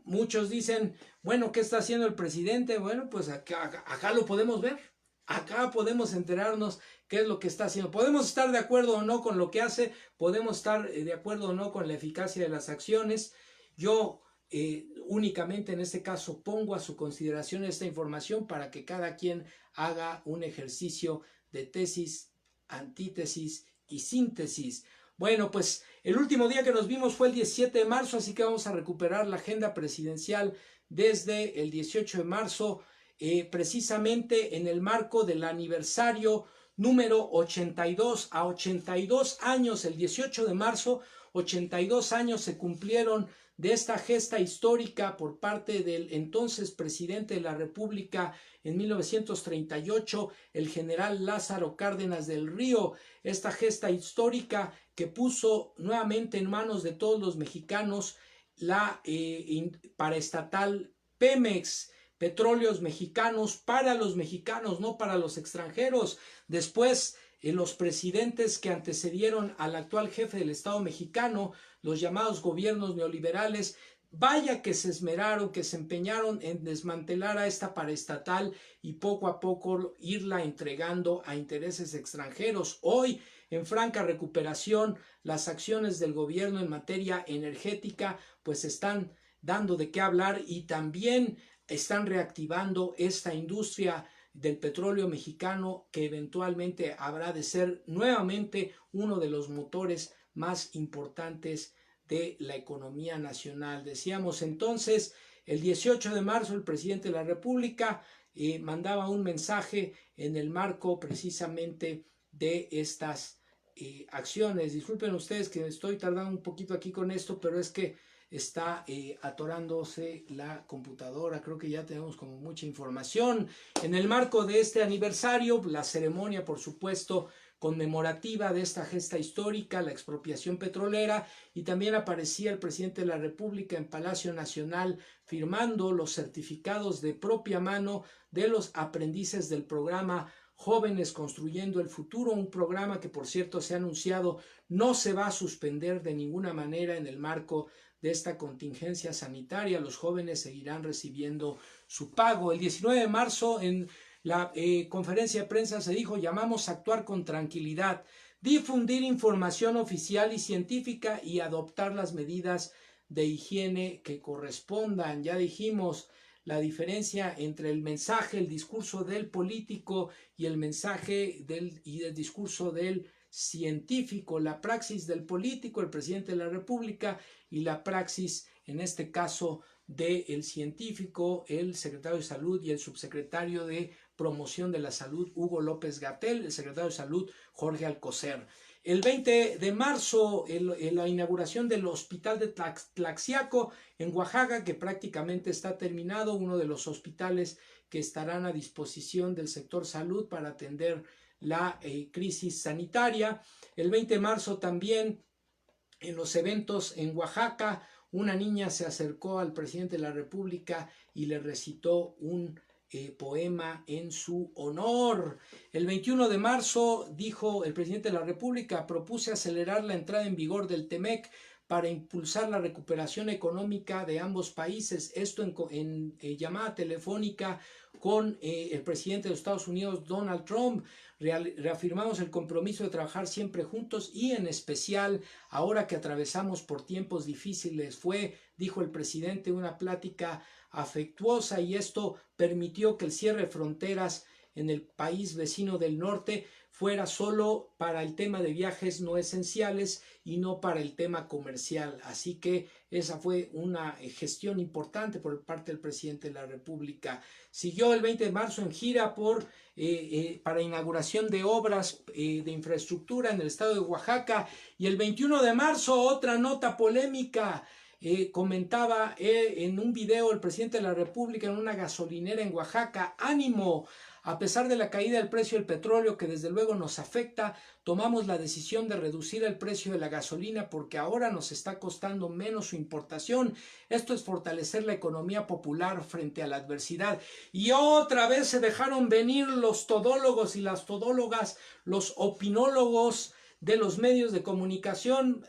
Muchos dicen, bueno, ¿qué está haciendo el presidente? Bueno, pues acá lo podemos ver, acá podemos enterarnos qué es lo que está haciendo. Podemos estar de acuerdo o no con lo que hace, podemos estar de acuerdo o no con la eficacia de las acciones. Yo únicamente en este caso pongo a su consideración esta información para que cada quien haga un ejercicio de tesis, antítesis y síntesis. Bueno, pues el último día que nos vimos fue el 17 de marzo, así que vamos a recuperar la agenda presidencial desde el 18 de marzo, precisamente en el marco del aniversario número 82, a 82 años, el 18 de marzo, 82 años se cumplieron de esta gesta histórica por parte del entonces presidente de la República en 1938, el general Lázaro Cárdenas del Río, esta gesta histórica que puso nuevamente en manos de todos los mexicanos la paraestatal Pemex, Petróleos Mexicanos, para los mexicanos, no para los extranjeros. Después, los presidentes que antecedieron al actual jefe del Estado mexicano, los llamados gobiernos neoliberales, vaya que se esmeraron, que se empeñaron en desmantelar a esta paraestatal y poco a poco irla entregando a intereses extranjeros. Hoy, en franca recuperación, las acciones del gobierno en materia energética pues están dando de qué hablar y también están reactivando esta industria del petróleo mexicano que eventualmente habrá de ser nuevamente uno de los motores más importantes de la economía nacional. Decíamos entonces, el 18 de marzo el presidente de la República mandaba un mensaje en el marco precisamente de estas acciones. Disculpen ustedes que estoy tardando un poquito aquí con esto, pero es que está atorándose la computadora. Creo que ya tenemos como mucha información. En el marco de este aniversario, la ceremonia, por supuesto, conmemorativa de esta gesta histórica, la expropiación petrolera, y también aparecía el presidente de la República en Palacio Nacional firmando los certificados de propia mano de los aprendices del programa Jóvenes Construyendo el Futuro, un programa que, por cierto, se ha anunciado no se va a suspender de ninguna manera en el marco de esta contingencia sanitaria. Los jóvenes seguirán recibiendo su pago. El 19 de marzo en la conferencia de prensa se dijo: llamamos a actuar con tranquilidad, difundir información oficial y científica y adoptar las medidas de higiene que correspondan. Ya dijimos la diferencia entre el mensaje, el discurso del político y el mensaje el discurso del científico, la praxis del político, el presidente de la República, y la praxis, en este caso, del científico, el secretario de Salud y el subsecretario de Promoción de la Salud, Hugo López-Gatell, el secretario de Salud, Jorge Alcocer. El 20 de marzo, la inauguración del Hospital de Tlaxiaco en Oaxaca, que prácticamente está terminado, uno de los hospitales que estarán a disposición del sector salud para atender la crisis sanitaria. El 20 de marzo también, en los eventos en Oaxaca, una niña se acercó al presidente de la República y le recitó un poema en su honor. El 21 de marzo dijo el presidente de la República: propuse acelerar la entrada en vigor del TEMEC para impulsar la recuperación económica de ambos países. Esto en llamada telefónica con el presidente de Estados Unidos, Donald Trump. Reafirmamos el compromiso de trabajar siempre juntos y en especial ahora que atravesamos por tiempos difíciles. Dijo el presidente, una plática afectuosa, y esto permitió que el cierre de fronteras en el país vecino del norte fuera solo para el tema de viajes no esenciales y no para el tema comercial. Así que esa fue una gestión importante por parte del presidente de la República. Siguió el 20 de marzo en gira para inauguración de obras de infraestructura en el estado de Oaxaca, y el 21 de marzo otra nota polémica. Comentaba en un video el presidente de la República en una gasolinera en Oaxaca: ánimo, A pesar de la caída del precio del petróleo, que desde luego nos afecta, tomamos la decisión de reducir el precio de la gasolina porque ahora nos está costando menos su importación. Esto es fortalecer la economía popular frente a la adversidad. Y otra vez se dejaron venir los todólogos y las todólogas, los opinólogos de los medios de comunicación,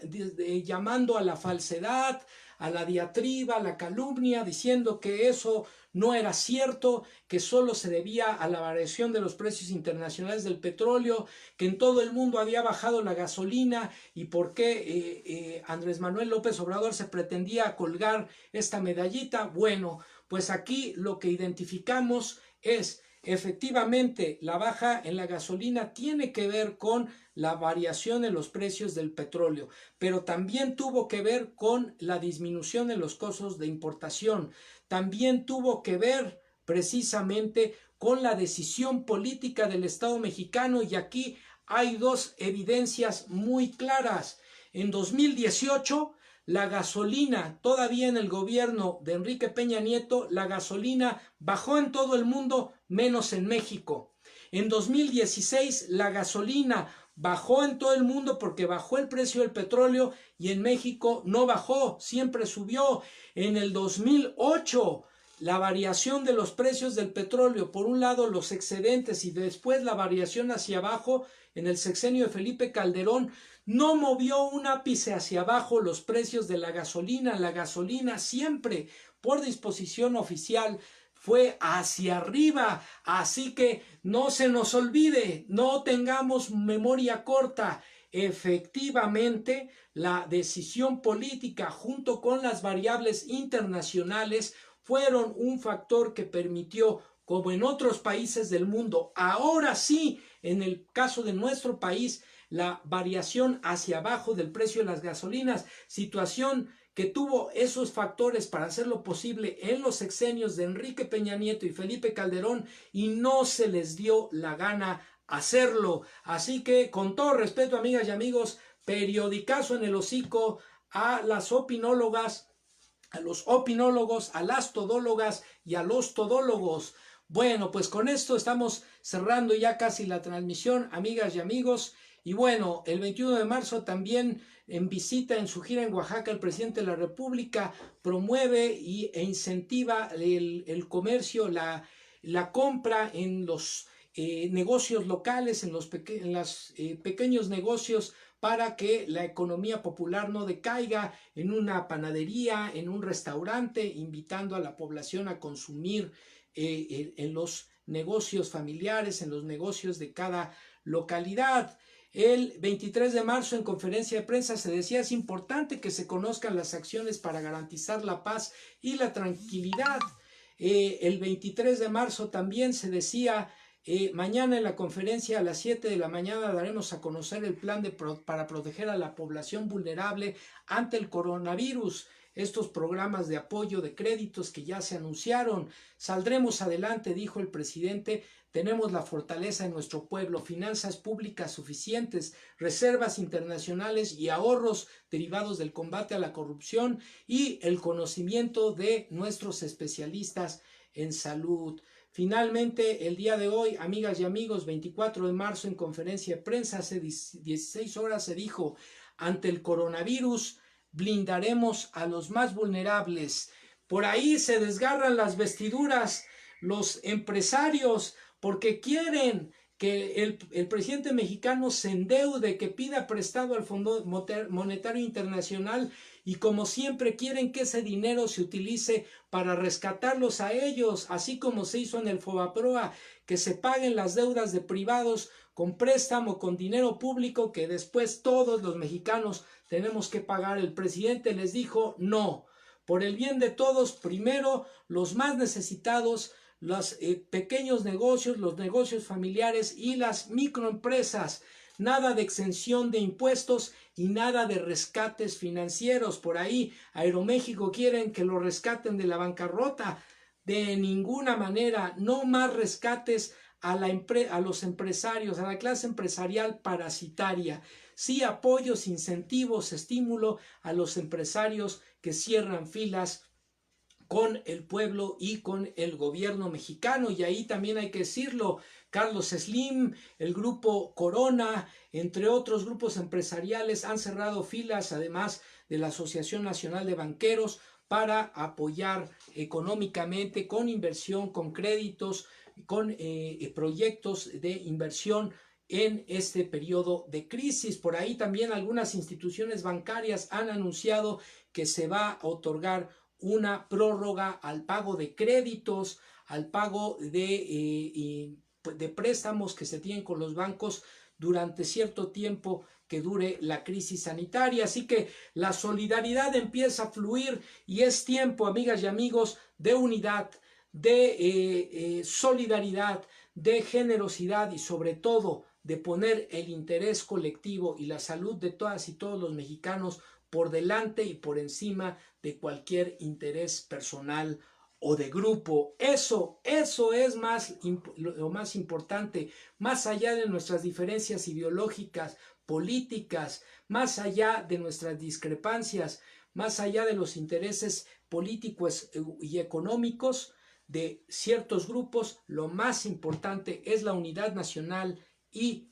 llamando a la falsedad, a la diatriba, a la calumnia, diciendo que eso no era cierto, que solo se debía a la variación de los precios internacionales del petróleo, que en todo el mundo había bajado la gasolina y por qué Andrés Manuel López Obrador se pretendía colgar esta medallita. Bueno, pues aquí lo que identificamos es efectivamente la baja en la gasolina tiene que ver con la variación en los precios del petróleo, pero también tuvo que ver con la disminución en los costos de importación, también tuvo que ver precisamente con la decisión política del Estado mexicano, y aquí hay dos evidencias muy claras. En 2018 la gasolina, todavía en el gobierno de Enrique Peña Nieto, la gasolina bajó en todo el mundo menos en México. En 2016 la gasolina bajó en todo el mundo porque bajó el precio del petróleo y en México no bajó, siempre subió. En el 2008 la variación de los precios del petróleo, por un lado los excedentes y después la variación hacia abajo en el sexenio de Felipe Calderón, no movió un ápice hacia abajo los precios de la gasolina. La gasolina siempre, por disposición oficial, fue hacia arriba. Así que no se nos olvide, no tengamos memoria corta. Efectivamente, la decisión política junto con las variables internacionales fueron un factor que permitió, como en otros países del mundo, ahora sí, en el caso de nuestro país, la variación hacia abajo del precio de las gasolinas, situación que tuvo esos factores para hacerlo posible en los sexenios de Enrique Peña Nieto y Felipe Calderón, y no se les dio la gana hacerlo. Así que, con todo respeto, amigas y amigos, periodicazo en el hocico a las opinólogas, a los opinólogos, a las todólogas y a los todólogos. Bueno, pues con esto estamos cerrando ya casi la transmisión, amigas y amigos. Y bueno, el 21 de marzo también, en visita en su gira en Oaxaca, el presidente de la República promueve e incentiva el comercio, la compra en los negocios locales, en los pequeños negocios, para que la economía popular no decaiga, en una panadería, en un restaurante, invitando a la población a consumir en los negocios familiares, en los negocios de cada localidad. El 23 de marzo, en conferencia de prensa, se decía: es importante que se conozcan las acciones para garantizar la paz y la tranquilidad. El 23 de marzo también se decía: mañana en la conferencia a las 7 de la mañana daremos a conocer el plan para proteger a la población vulnerable ante el coronavirus. Estos programas de apoyo de créditos que ya se anunciaron. Saldremos adelante, dijo el presidente. Tenemos la fortaleza en nuestro pueblo, finanzas públicas suficientes, reservas internacionales y ahorros derivados del combate a la corrupción y el conocimiento de nuestros especialistas en salud. Finalmente, el día de hoy, amigas y amigos, 24 de marzo, en conferencia de prensa, hace 16 horas, se dijo: ante el coronavirus blindaremos a los más vulnerables. Por ahí se desgarran las vestiduras los empresarios porque quieren que el presidente mexicano se endeude, que pida prestado al Fondo Monetario Internacional, y como siempre quieren que ese dinero se utilice para rescatarlos a ellos, así como se hizo en el Fobaproa, que se paguen las deudas de privados con préstamo, con dinero público, que después todos los mexicanos tenemos que pagar. El presidente les dijo: no, por el bien de todos, primero los más necesitados, los pequeños negocios, los negocios familiares y las microempresas. Nada de exención de impuestos y nada de rescates financieros. Por ahí Aeroméxico quieren que lo rescaten de la bancarrota. De ninguna manera, no más rescates a los empresarios, a la clase empresarial parasitaria. Sí apoyos, incentivos, estímulo a los empresarios que cierran filas con el pueblo y con el gobierno mexicano. Y ahí también hay que decirlo, Carlos Slim, el grupo Corona, entre otros grupos empresariales han cerrado filas, además de la Asociación Nacional de Banqueros, para apoyar económicamente con inversión, con créditos, con proyectos de inversión en este periodo de crisis. Por ahí también algunas instituciones bancarias han anunciado que se va a otorgar una prórroga al pago de créditos, al pago de préstamos que se tienen con los bancos durante cierto tiempo que dure la crisis sanitaria. Así que la solidaridad empieza a fluir y es tiempo, amigas y amigos, de unidad, de solidaridad, de generosidad y sobre todo de poner el interés colectivo y la salud de todas y todos los mexicanos por delante y por encima de cualquier interés personal o de grupo. Eso es lo más importante, más allá de nuestras diferencias ideológicas, políticas, más allá de nuestras discrepancias, más allá de los intereses políticos y económicos de ciertos grupos, lo más importante es la unidad nacional y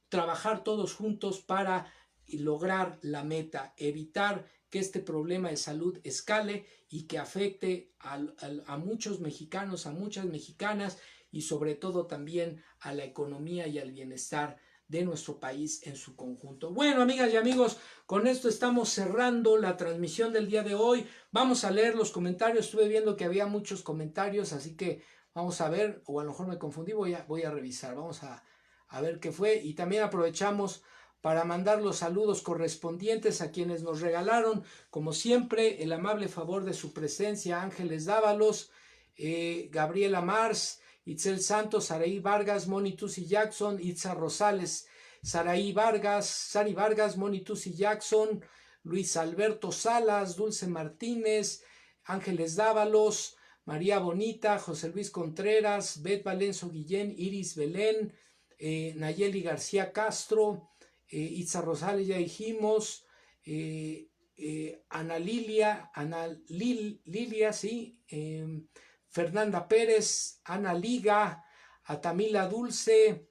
trabajar todos juntos para lograr la meta, evitar que este problema de salud escale y que afecte a muchos mexicanos, a muchas mexicanas y sobre todo también a la economía y al bienestar de nuestro país en su conjunto. Bueno, amigas y amigos, con esto estamos cerrando la transmisión del día de hoy. Vamos a leer los comentarios. Estuve viendo que había muchos comentarios, así que vamos a ver, o a lo mejor me confundí, voy a revisar. Vamos a ver qué fue. Y también aprovechamos para mandar los saludos correspondientes a quienes nos regalaron, como siempre, el amable favor de su presencia: Ángeles Dávalos, Gabriela Mars, Itzel Santos, Saraí Vargas, Moni Tusi Jackson, Itza Rosales, Sari Vargas, Moni Tusi Jackson, Luis Alberto Salas, Dulce Martínez, Ángeles Dávalos, María Bonita, José Luis Contreras, Beth Valenzo Guillén, Iris Belén, Nayeli García Castro, Itza Rosales ya dijimos, Ana Lilia, sí, Fernanda Pérez, Ana Liga, Atamila Dulce,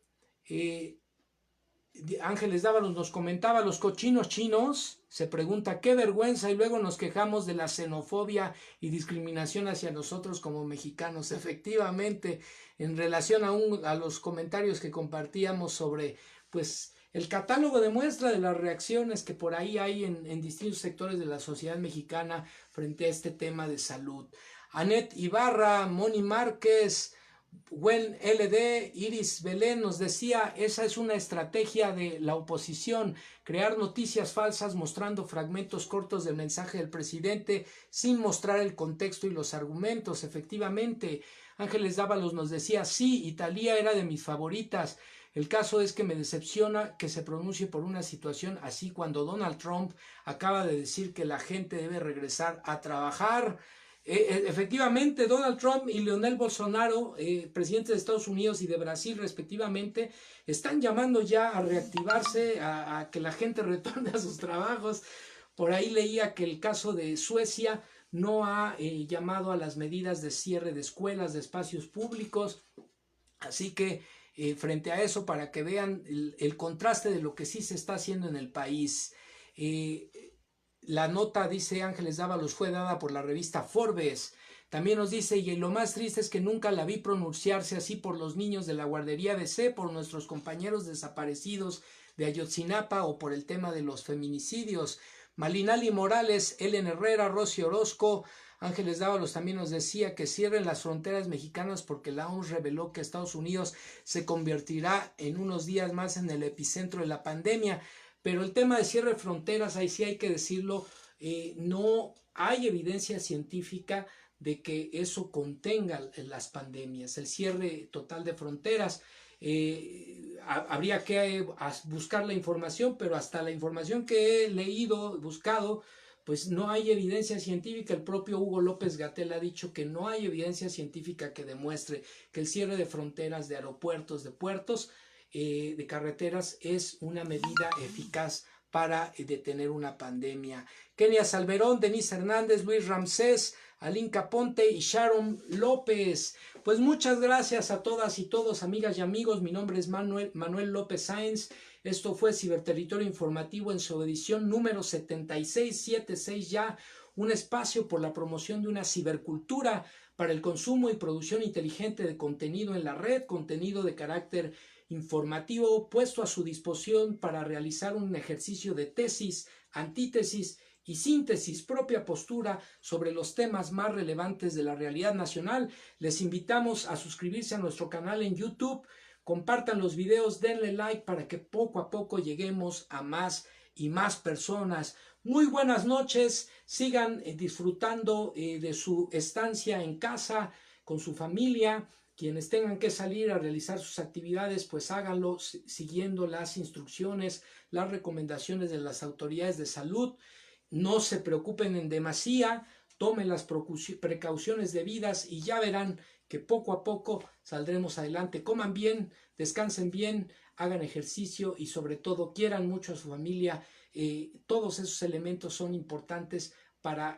Ángeles Dávalos nos comentaba: los cochinos chinos, se pregunta, qué vergüenza, y luego nos quejamos de la xenofobia y discriminación hacia nosotros como mexicanos. Efectivamente, en relación a los comentarios que compartíamos sobre, pues, el catálogo de muestra de las reacciones que por ahí hay en distintos sectores de la sociedad mexicana frente a este tema de salud. Anet Ibarra, Moni Márquez, Gwen LD, Iris Belén nos decía: esa es una estrategia de la oposición, crear noticias falsas mostrando fragmentos cortos del mensaje del presidente sin mostrar el contexto y los argumentos. Efectivamente, Ángeles Dávalos nos decía: sí, Italia era de mis favoritas. El caso es que me decepciona que se pronuncie por una situación así cuando Donald Trump acaba de decir que la gente debe regresar a trabajar. Efectivamente, Donald Trump y Leonel Bolsonaro, presidentes de Estados Unidos y de Brasil respectivamente, están llamando ya a reactivarse, a que la gente retorne a sus trabajos. Por ahí leía que el caso de Suecia no ha llamado a las medidas de cierre de escuelas, de espacios públicos. Así que frente a eso, para que vean el contraste de lo que sí se está haciendo en el país. La nota, dice Ángeles Dávalos, fue dada por la revista Forbes. También nos dice: y lo más triste es que nunca la vi pronunciarse así por los niños de la guardería BC, por nuestros compañeros desaparecidos de Ayotzinapa o por el tema de los feminicidios. Malinali Morales, Ellen Herrera, Rosy Orozco. Ángeles Dávalos también nos decía que cierren las fronteras mexicanas porque la OMS reveló que Estados Unidos se convertirá en unos días más en el epicentro de la pandemia. Pero el tema de cierre de fronteras, ahí sí hay que decirlo, no hay evidencia científica de que eso contenga las pandemias, el cierre total de fronteras. Habría que buscar la información, pero hasta la información que he leído, buscado, pues no hay evidencia científica. El propio Hugo López-Gatell ha dicho que no hay evidencia científica que demuestre que el cierre de fronteras, de aeropuertos, de puertos, de carreteras, es una medida eficaz para detener una pandemia. Kenia Salverón, Denise Hernández, Luis Ramsés, Alín Caponte y Sharon López. Pues muchas gracias a todas y todos, amigas y amigos. Mi nombre es Manuel López Sáenz. Esto fue Ciberterritorio Informativo en su edición número 7676 ya, un espacio por la promoción de una cibercultura para el consumo y producción inteligente de contenido en la red, contenido de carácter informativo puesto a su disposición para realizar un ejercicio de tesis, antítesis y síntesis, propia postura sobre los temas más relevantes de la realidad nacional. Les invitamos a suscribirse a nuestro canal en YouTube, compartan los videos, denle like para que poco a poco lleguemos a más y más personas. Muy buenas noches, sigan disfrutando de su estancia en casa con su familia. Quienes tengan que salir a realizar sus actividades, pues háganlo siguiendo las instrucciones, las recomendaciones de las autoridades de salud. No se preocupen en demasía, tomen las precauciones debidas y ya verán que poco a poco saldremos adelante. Coman bien, descansen bien, hagan ejercicio y sobre todo quieran mucho a su familia. Todos esos elementos son importantes para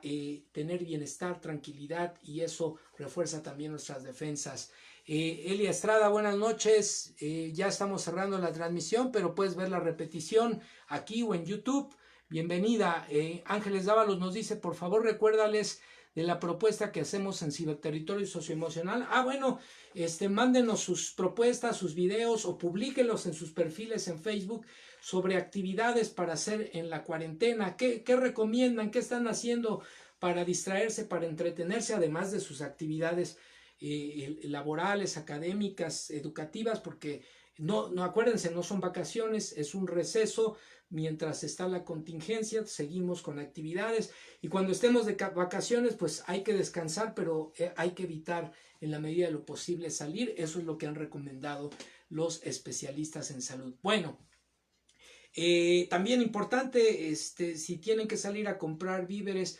tener bienestar, tranquilidad, y eso refuerza también nuestras defensas. Elia Estrada, buenas noches. Ya estamos cerrando la transmisión, pero puedes ver la repetición aquí o en YouTube. Bienvenida. Ángeles Dávalos nos dice, por favor recuérdales de la propuesta que hacemos en Ciberterritorio Socioemocional. Bueno, mándenos sus propuestas, sus videos o publíquenlos en sus perfiles en Facebook sobre actividades para hacer en la cuarentena. ¿Qué recomiendan? ¿Qué están haciendo para distraerse, para entretenerse, además de sus actividades laborales, académicas, educativas? Porque no, acuérdense, no son vacaciones, es un receso. Mientras está la contingencia, seguimos con actividades, y cuando estemos de vacaciones, pues hay que descansar, pero hay que evitar en la medida de lo posible salir. Eso es lo que han recomendado los especialistas en salud. Bueno, también importante, si tienen que salir a comprar víveres,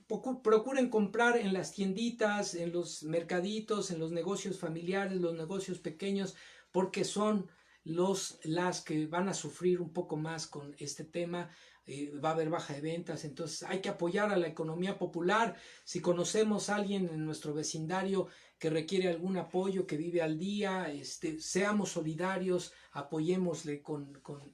procuren comprar en las tienditas, en los mercaditos, en los negocios familiares, los negocios pequeños, porque son las que van a sufrir un poco más con este tema. Va a haber baja de ventas, entonces hay que apoyar a la economía popular. Si conocemos a alguien en nuestro vecindario que requiere algún apoyo, que vive al día, seamos solidarios, apoyémosle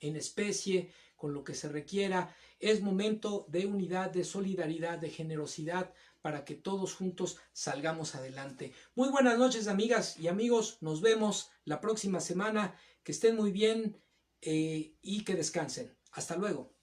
en especie, con lo que se requiera. Es momento de unidad, de solidaridad, de generosidad, para que todos juntos salgamos adelante. Muy buenas noches, amigas y amigos. Nos vemos la próxima semana. Que estén muy bien y que descansen. Hasta luego.